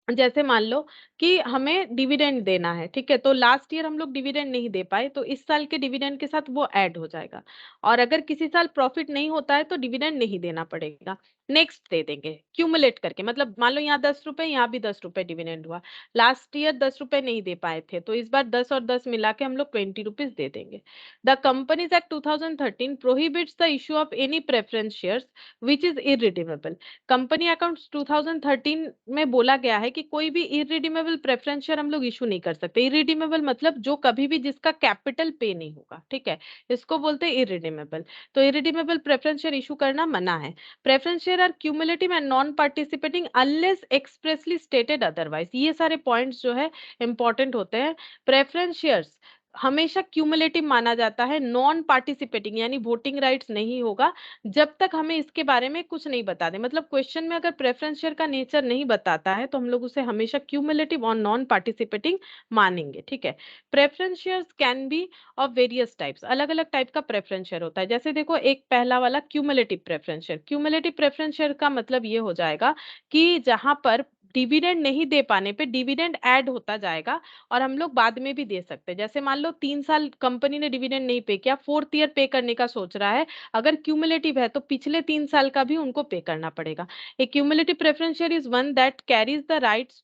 Speaker 1: जैसे मान लो कि हमें डिविडेंड देना है, ठीक है, तो लास्ट ईयर हम लोग डिविडेंड नहीं दे पाए, तो इस साल के डिविडेंड के साथ वो ऐड हो जाएगा। और अगर किसी साल प्रॉफिट नहीं होता है तो डिविडेंड नहीं देना पड़ेगा। नेक्स्ट दे देंगे क्यूमुलेट करके, मतलब मान लो यहाँ 10 रुपए, यहाँ भी 10 रुपए डिविडेंड हुआ। लास्ट ईयर 10 रुपए नहीं दे पाए थे, तो इस बार 10 और 10 मिला के हम लोग 20 रुपीज दे देंगे। The companies act 2013 prohibits the issue of any preference shares which is irredeemable. Company accounts 2013 में बोला गया है कि कोई भी इरिडीमेबल प्रेफरेंस शेयर हम लोग इशू नहीं कर सकते। इरिडीमेबल मतलब जो कभी भी जिसका कैपिटल पे नहीं होगा, ठीक है, इसको बोलते हैं इरिडीमेबल। तो इरिडीमेबल प्रेफरेंस शेयर इशू करना मना है। Preference share are cumulative and non-participating unless expressly stated otherwise। ये सारे पॉइंट्स जो है इंपॉर्टेंट होते हैं। प्रेफरेंस शेयर्स हमेशा क्यूमुलेटिव माना जाता है, नॉन पार्टिसिपेटिंग यानी वोटिंग राइट्स नहीं होगा जब तक हमें इसके बारे में कुछ नहीं बता दे। मतलब क्वेश्चन में अगर प्रेफरेंस शेयर का नेचर नहीं बताता है तो हम लोग उसे हमेशा क्यूमुलेटिव और नॉन पार्टिसिपेटिंग मानेंगे, ठीक है। Preference shares can be of various types, अलग अलग टाइप का प्रेफरेंस शेयर होता है। जैसे देखो, एक पहला वाला cumulative preference share. Cumulative preference share का मतलब ये हो जाएगा कि जहां पर डिविडेंड नहीं दे पाने पे डिविडेंड ऐड होता जाएगा और हम लोग बाद में भी दे सकते हैं। जैसे मान लो 3 साल कंपनी ने डिविडेंड नहीं पे किया, फोर्थ ईयर पे करने का सोच रहा है, अगर क्यूमुलेटिव है तो पिछले 3 साल का भी उनको पे करना पड़ेगा। A cumulative preference share is one that carries the rights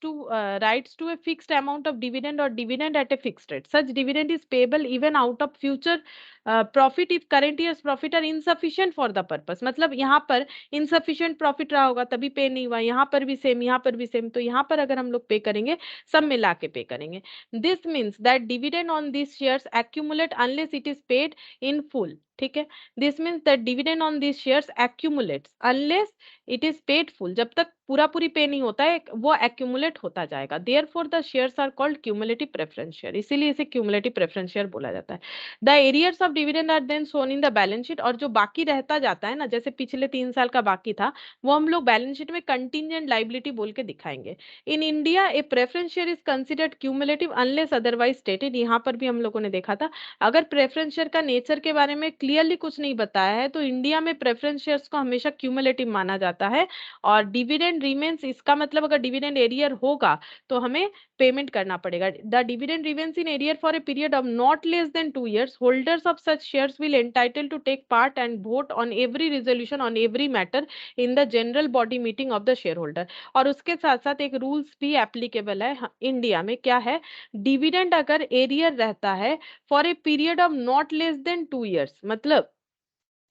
Speaker 1: to a fixed amount of dividend और dividend at a fixed rate. Such dividend is payable even out of future profit if current years profit are insufficient for the purpose. मतलब यहाँ पर इनसफिशिएंट प्रॉफिट रहा होगा तभी पे नहीं हुआ, यहाँ पर भी सेम, यहाँ पर भी सेम, तो यहाँ पर अगर हम लोग पे करेंगे सब मिला के पे करेंगे। This means that dividend on this shares accumulate unless it is paid in full, ठीक है। This means that dividend on this shares accumulates unless it is paid full. जब तक पूरा पूरी पे नहीं होता है वो एक्यूमुलेट होता जाएगा। Therefore the shares are called cumulative preference share, इसीलिए इसे क्यूमुलेटिव प्रेफरेंस शेयर बोला जाता है। The arrears of dividend are then shown in the balance sheet. और जो बाकी रहता जाता है ना, जैसे पिछले 3 साल का बाकी था, वो हम लोग बैलेंस शीट में कंटिजेंट लाइबिलिटी बोल के दिखाएंगे। In India A preference share is considered cumulative unless otherwise stated. यहाँ पर भी हम लोगों ने देखा था, अगर प्रेफरेंस शेयर का नेचर के बारे में क्लियरली कुछ नहीं बताया है तो इंडिया में प्रेफरेंस शेयर्स को हमेशा क्यूमुलेटिव माना जाता है। और डिविडेंड रिमेन्स, इसका मतलब अगर डिविडेंड एरियर होगा तो हमें पेमेंट करना पड़ेगा। The dividend remains in arrear for a period of not less than 2 years, holders of such shares will entitled to take part and vote on every resolution on every matter in the general body meeting of the shareholder। और उसके साथ साथ एक रूल्स भी एप्लीकेबल है इंडिया में, क्या है, डिविडेंड अगर एरियर रहता है for a period of not less than 2 years, मतलब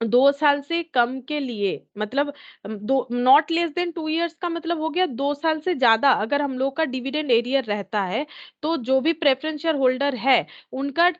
Speaker 1: 2 साल से कम के लिए, मतलब दो, नॉट लेस देन 2 years का मतलब हो गया 2 साल से ज्यादा अगर हम लोग का डिविडेंड एरियर रहता है, तो जो भी प्रेफरेंस शेयर होल्डर है उनका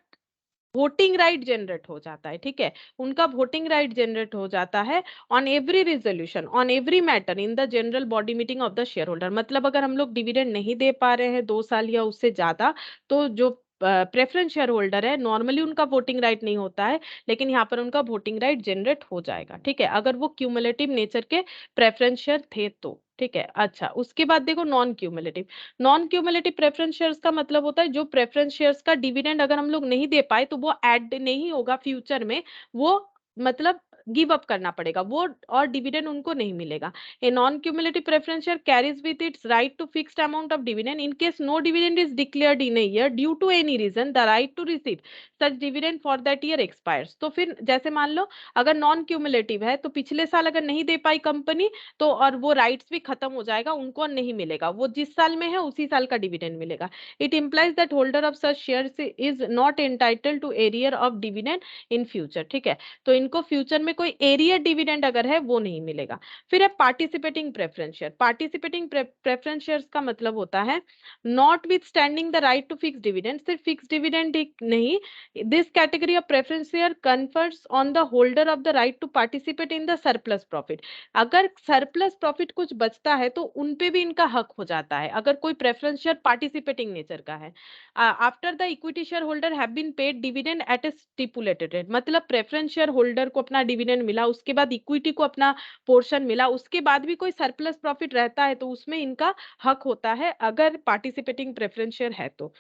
Speaker 1: वोटिंग राइट जनरेट हो जाता है, ठीक है, उनका वोटिंग राइट जनरेट हो जाता है on every resolution on every matter in the general body meeting of the share holder. मतलब अगर हम लोग डिविडेंड नहीं दे पा रहे हैं 2 साल या उससे ज्यादा, तो जो प्रेफरेंस शेयर होल्डर है नॉर्मली उनका वोटिंग राइट नहीं होता है, लेकिन यहाँ पर उनका वोटिंग राइट जनरेट हो जाएगा, ठीक है, अगर वो क्यूमुलेटिव नेचर के प्रेफरेंस शेयर थे तो, ठीक है। अच्छा, उसके बाद देखो non cumulative. Non cumulative preference shares का मतलब होता है जो प्रेफरेंस शेयर्स का डिविडेंड अगर हम लोग नहीं दे पाए तो वो ऐड नहीं होगा फ्यूचर में, वो मतलब गिव अप करना पड़ेगा वो, और डिविडेंड उनको नहीं मिलेगा। A non cumulative preference share carries with its right to fixed amount of dividend in case no dividend is declared in a year due to any reason the right to receive such dividend for that year expires. तो फिर जैसे मान लो अगर नॉन क्यूमुलेटिव है तो पिछले साल अगर नहीं दे पाई कंपनी, तो और वो राइट्स भी खत्म हो जाएगा, उनको नहीं मिलेगा, वो जिस साल में है उसी साल का डिविडेंड मिलेगा। It implies that holder of such shares is not entitled to arrear of dividend in future, ठीक है। तो इनको फ्यूचर में कोई एरियर डिविडेंड अगर है वो नहीं मिलेगा। फिर है participating preference share. Participating preference shares का मतलब होता है notwithstanding the right to fix dividend, सिर्फ फिक्स डिविडेंड नहीं, this category of preference share confers on the holder of the right to participate in the surplus profit. अगर सरप्लस प्रॉफिट कुछ बचता है तो उनपे भी इनका हक हो जाता है अगर कोई प्रेफरेंस शेयर पार्टिसिपेटिंग नेचर का है। After the equity share holder have been paid dividend at a stipulated rate, मतलब प्रेफरेंस शेयर होल्डर को अपना डिविडेंड मिला, उसके बाद इक्विटी को अपना पोर्शन मिला, उसके बाद भी कोई सरप्लस प्रॉफिट रहता है तो उसमें इनका हक होता है अगर पार्टिसिपेटिंग प्रेफरेंस शेयर है तो।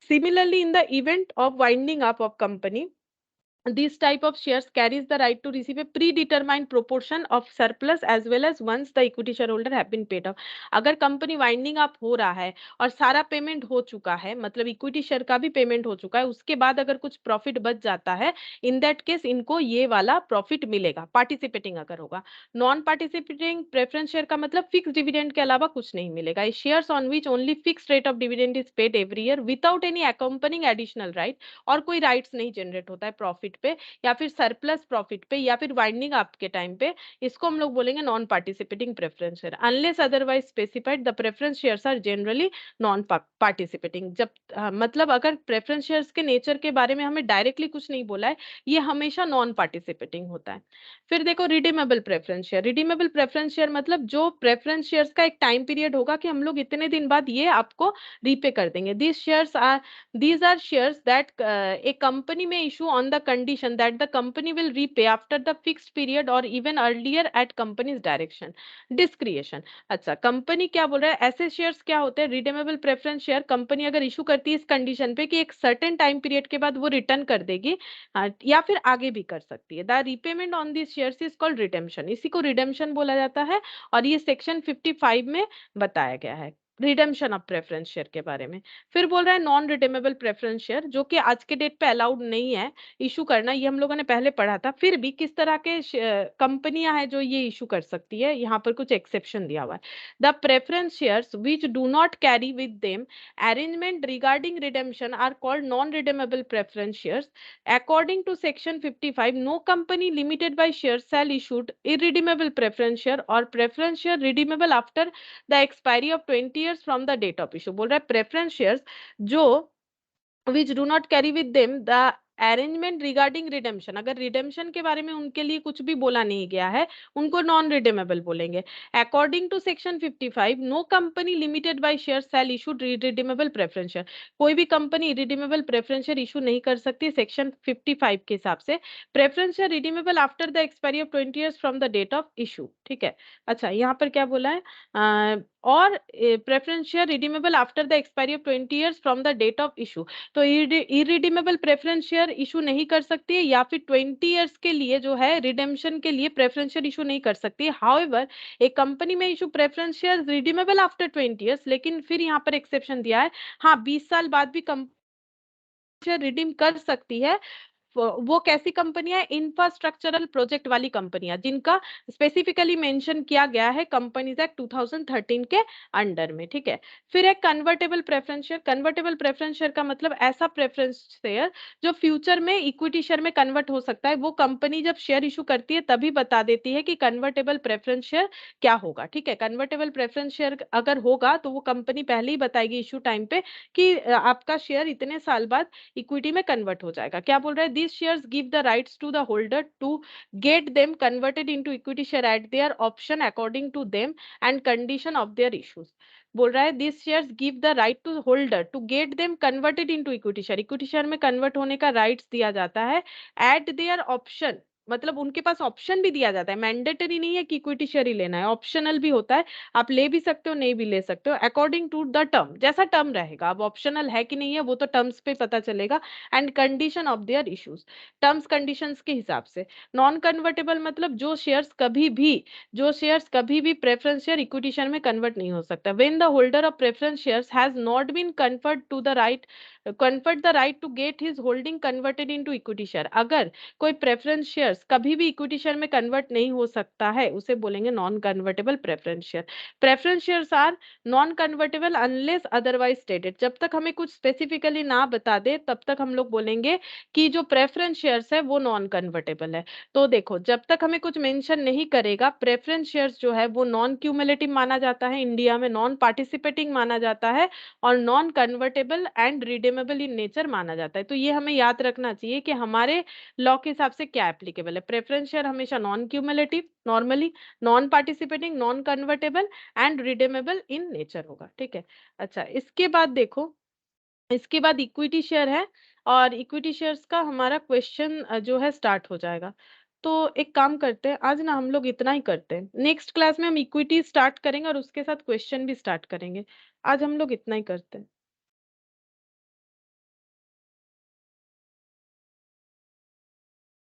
Speaker 1: Similarly in the event of winding up of company, This type of shares carries the right to receive a predetermined proportion of surplus as well as once the equity shareholder have been paid off. अगर कंपनी वाइंडिंग अप हो रहा है और सारा पेमेंट हो चुका है, मतलब इक्विटी शेयर का भी पेमेंट हो चुका है, उसके बाद अगर कुछ प्रॉफिट बच जाता है, इन दैट केस इनको ये वाला प्रॉफिट मिलेगा, पार्टिसिपेटिंग अगर होगा। नॉन पार्टिसिपेटिंग प्रेफरेंस शेयर का मतलब फिक्स डिविडेंड के अलावा कुछ नहीं मिलेगा। Shares on which only fix rate of dividend is paid every year without any accompanying additional right, और कोई राइट्स नहीं जनरेट होता है प्रॉफिट पे या फिर सरप्लस प्रॉफिट पे या फिर वाइंडिंग अप के टाइम पे, इसको हम लोग बोलेंगे non participating preference share. Unless otherwise specified the preference shares are generally non participating. जब मतलब अगर प्रेफरेंस शेयर्स के नेचर के बारे में हमें डायरेक्टली कुछ नहीं बोला है, ये हमेशा नॉन पार्टिसिपेटिंग होता है। फिर देखो redeemable preference share. Redeemable preference share मतलब जो प्रेफरेंस शेयर्स का एक टाइम पीरियड होगा कि हम लोग इतने दिन बाद ये आपको रीपे कर देंगे। These are shares that a company may issue on the condition that the company will repay after the fixed period or even earlier at company's direction, discretion। अच्छा, कंपनी क्या बोल रहा है, ऐसे शेयर्स क्या होते हैं, रिडीमेबल प्रेफरेंस शेयर कंपनी अगर इशू करती है इस कंडीशन पे कि एक सर्टेन टाइम पीरियड के बाद वो रिटर्न कर देगी, या फिर आगे भी कर सकती है। The repayment on this shares is called redemption, इसी को रिडेम्पशन बोला जाता है, और ये सेक्शन 55 में बताया गया है रिडेम्पशन ऑफ प्रेफरेंस शेयर के बारे में। फिर बोल रहा है नॉन रिडीमेबल प्रेफरेंस शेयर, जो कि आज के डेट पे अलाउड नहीं है इशू करना, ये हम लोगों ने पहले पढ़ा था। फिर भी किस तरह के कंपनियां हैं जो ये इशू कर सकती है, यहाँ पर कुछ एक्सेप्शन दिया हुआ है। The preference shares which do not carry with them arrangement regarding redemption are called non redeemable preference shares. According to section 55, no company limited by share shall issued irredeemable preference share or preference share redeemable after the expiry of 20 years from the date of issue। बोल रहा है प्रेफरेंस शेयर्स जो which do not carry with them the arrangement regarding redemption, अगर रिडेम्पशन के बारे में उनके लिए कुछ भी बोला नहीं गया है, उनको नॉन रिडेमेबल बोलेंगे। According to section 55, no company limited by share shall issue redeemable preference share. कोई भी company redeemable preference share issue नहीं कर सकती सेक्शन 55 के हिसाब से। Preference share redeemable after the expiry of 20 years from the date of issue, ठीक है। अच्छा, यहाँ पर क्या बोला है, और preference share redeemable after the expiry of 20 years from the date of issue. तो इरिडीमेबल प्रेफरेंस शेयर इशू नहीं कर सकती है, या फिर 20 इयर्स के लिए जो है रिडेम्पशन के लिए प्रेफरेंस शेयर इशू नहीं कर सकती है। हाउएवर एक कंपनी में issue preference share redeemable after 20 years, लेकिन फिर यहाँ पर एक्सेप्शन दिया है, हाँ 20 साल बाद भी कंपनी शेयर रिडीम कर सकती है। वो कैसी कंपनियां, इंफ्रास्ट्रक्चरल प्रोजेक्ट वाली कंपनियां जिनका स्पेसिफिकली मेंशन किया गया है कंपनीज एक्ट 2013 के अंडर में, ठीक है। फिर एक convertible preference share. Convertible preference share का मतलब ऐसा प्रेफरेंस शेयर जो फ्यूचर में इक्विटी शेयर में कन्वर्ट हो सकता है। वो कंपनी जब शेयर इशू करती है तभी बता देती है कि कन्वर्टेबल प्रेफरेंस शेयर क्या होगा, ठीक है। कन्वर्टेबल प्रेफरेंस शेयर अगर होगा तो वो कंपनी पहले ही बताएगी इशू टाइम पे कि आपका शेयर इतने साल बाद इक्विटी में कन्वर्ट हो जाएगा। क्या बोल रहा है, these shares give the rights to the holder to get them converted into equity share at their option according to them and condition of their issues। बोल रहा है these shares give the right to holder to get them converted into equity share, equity share में कन्वर्ट होने का राइट्स दिया जाता है at their option, मतलब उनके पास ऑप्शन भी दिया जाता है। मैंडेटरी नहीं है कि इक्विटी शेयर ही लेना है, ऑप्शनल भी होता है, आप ले भी सकते हो नहीं भी ले सकते हो अकॉर्डिंग टू द टर्म, जैसा टर्म रहेगा। अब ऑप्शनल है कि नहीं है वो तो टर्म्स पे पता चलेगा, and condition of their issues, terms conditions के हिसाब से। नॉन कन्वर्टेबल मतलब जो शेयर्स कभी भी प्रेफरेंस शेयर इक्विटी शेयर में कन्वर्ट नहीं हो सकता। When the holder of preference shares has not been conferred the right to get his holding converted into equity share, अगर कोई प्रेफरेंस शेयर्स कभी भी इक्विटी शेयर में कन्वर्ट नहीं हो सकता है, उसे बोलेंगे non convertible preference share. Preference shares are non convertible unless otherwise stated, जब तक हमें कुछ स्पेसिफिकली ना बता दे तब तक हम लोग बोलेंगे कि जो प्रेफरेंस शेयर्स है वो नॉन कन्वर्टेबल है। तो देखो, जब तक हमें कुछ मेंशन नहीं करेगा, प्रेफरेंस शेयर्स जो है वो नॉन क्यूमुलेटिव माना जाता है, इंडिया में नॉन पार्टिसिपेटिंग माना जाता है, और non convertible and redeemable in nature माना जाता है। तो ये हमें याद रखना चाहिए कि हमारे लॉ के हिसाब से क्या एप्लीकेबल है। प्रेफरेंस शेयर हमेशा non cumulative, normally non participating, non convertible and redeemable in nature होगा, ठीक है। अच्छा, इसके बाद देखो, इसके बाद इक्विटी शेयर है, और इक्विटी शेयर्स का हमारा क्वेश्चन जो है स्टार्ट हो जाएगा। तो एक काम करते हैं, आज ना हम लोग इतना ही करते हैं, नेक्स्ट क्लास में हम इक्विटी स्टार्ट करेंगे और उसके साथ क्वेश्चन भी स्टार्ट करेंगे। आज हम लोग इतना ही करते हैं।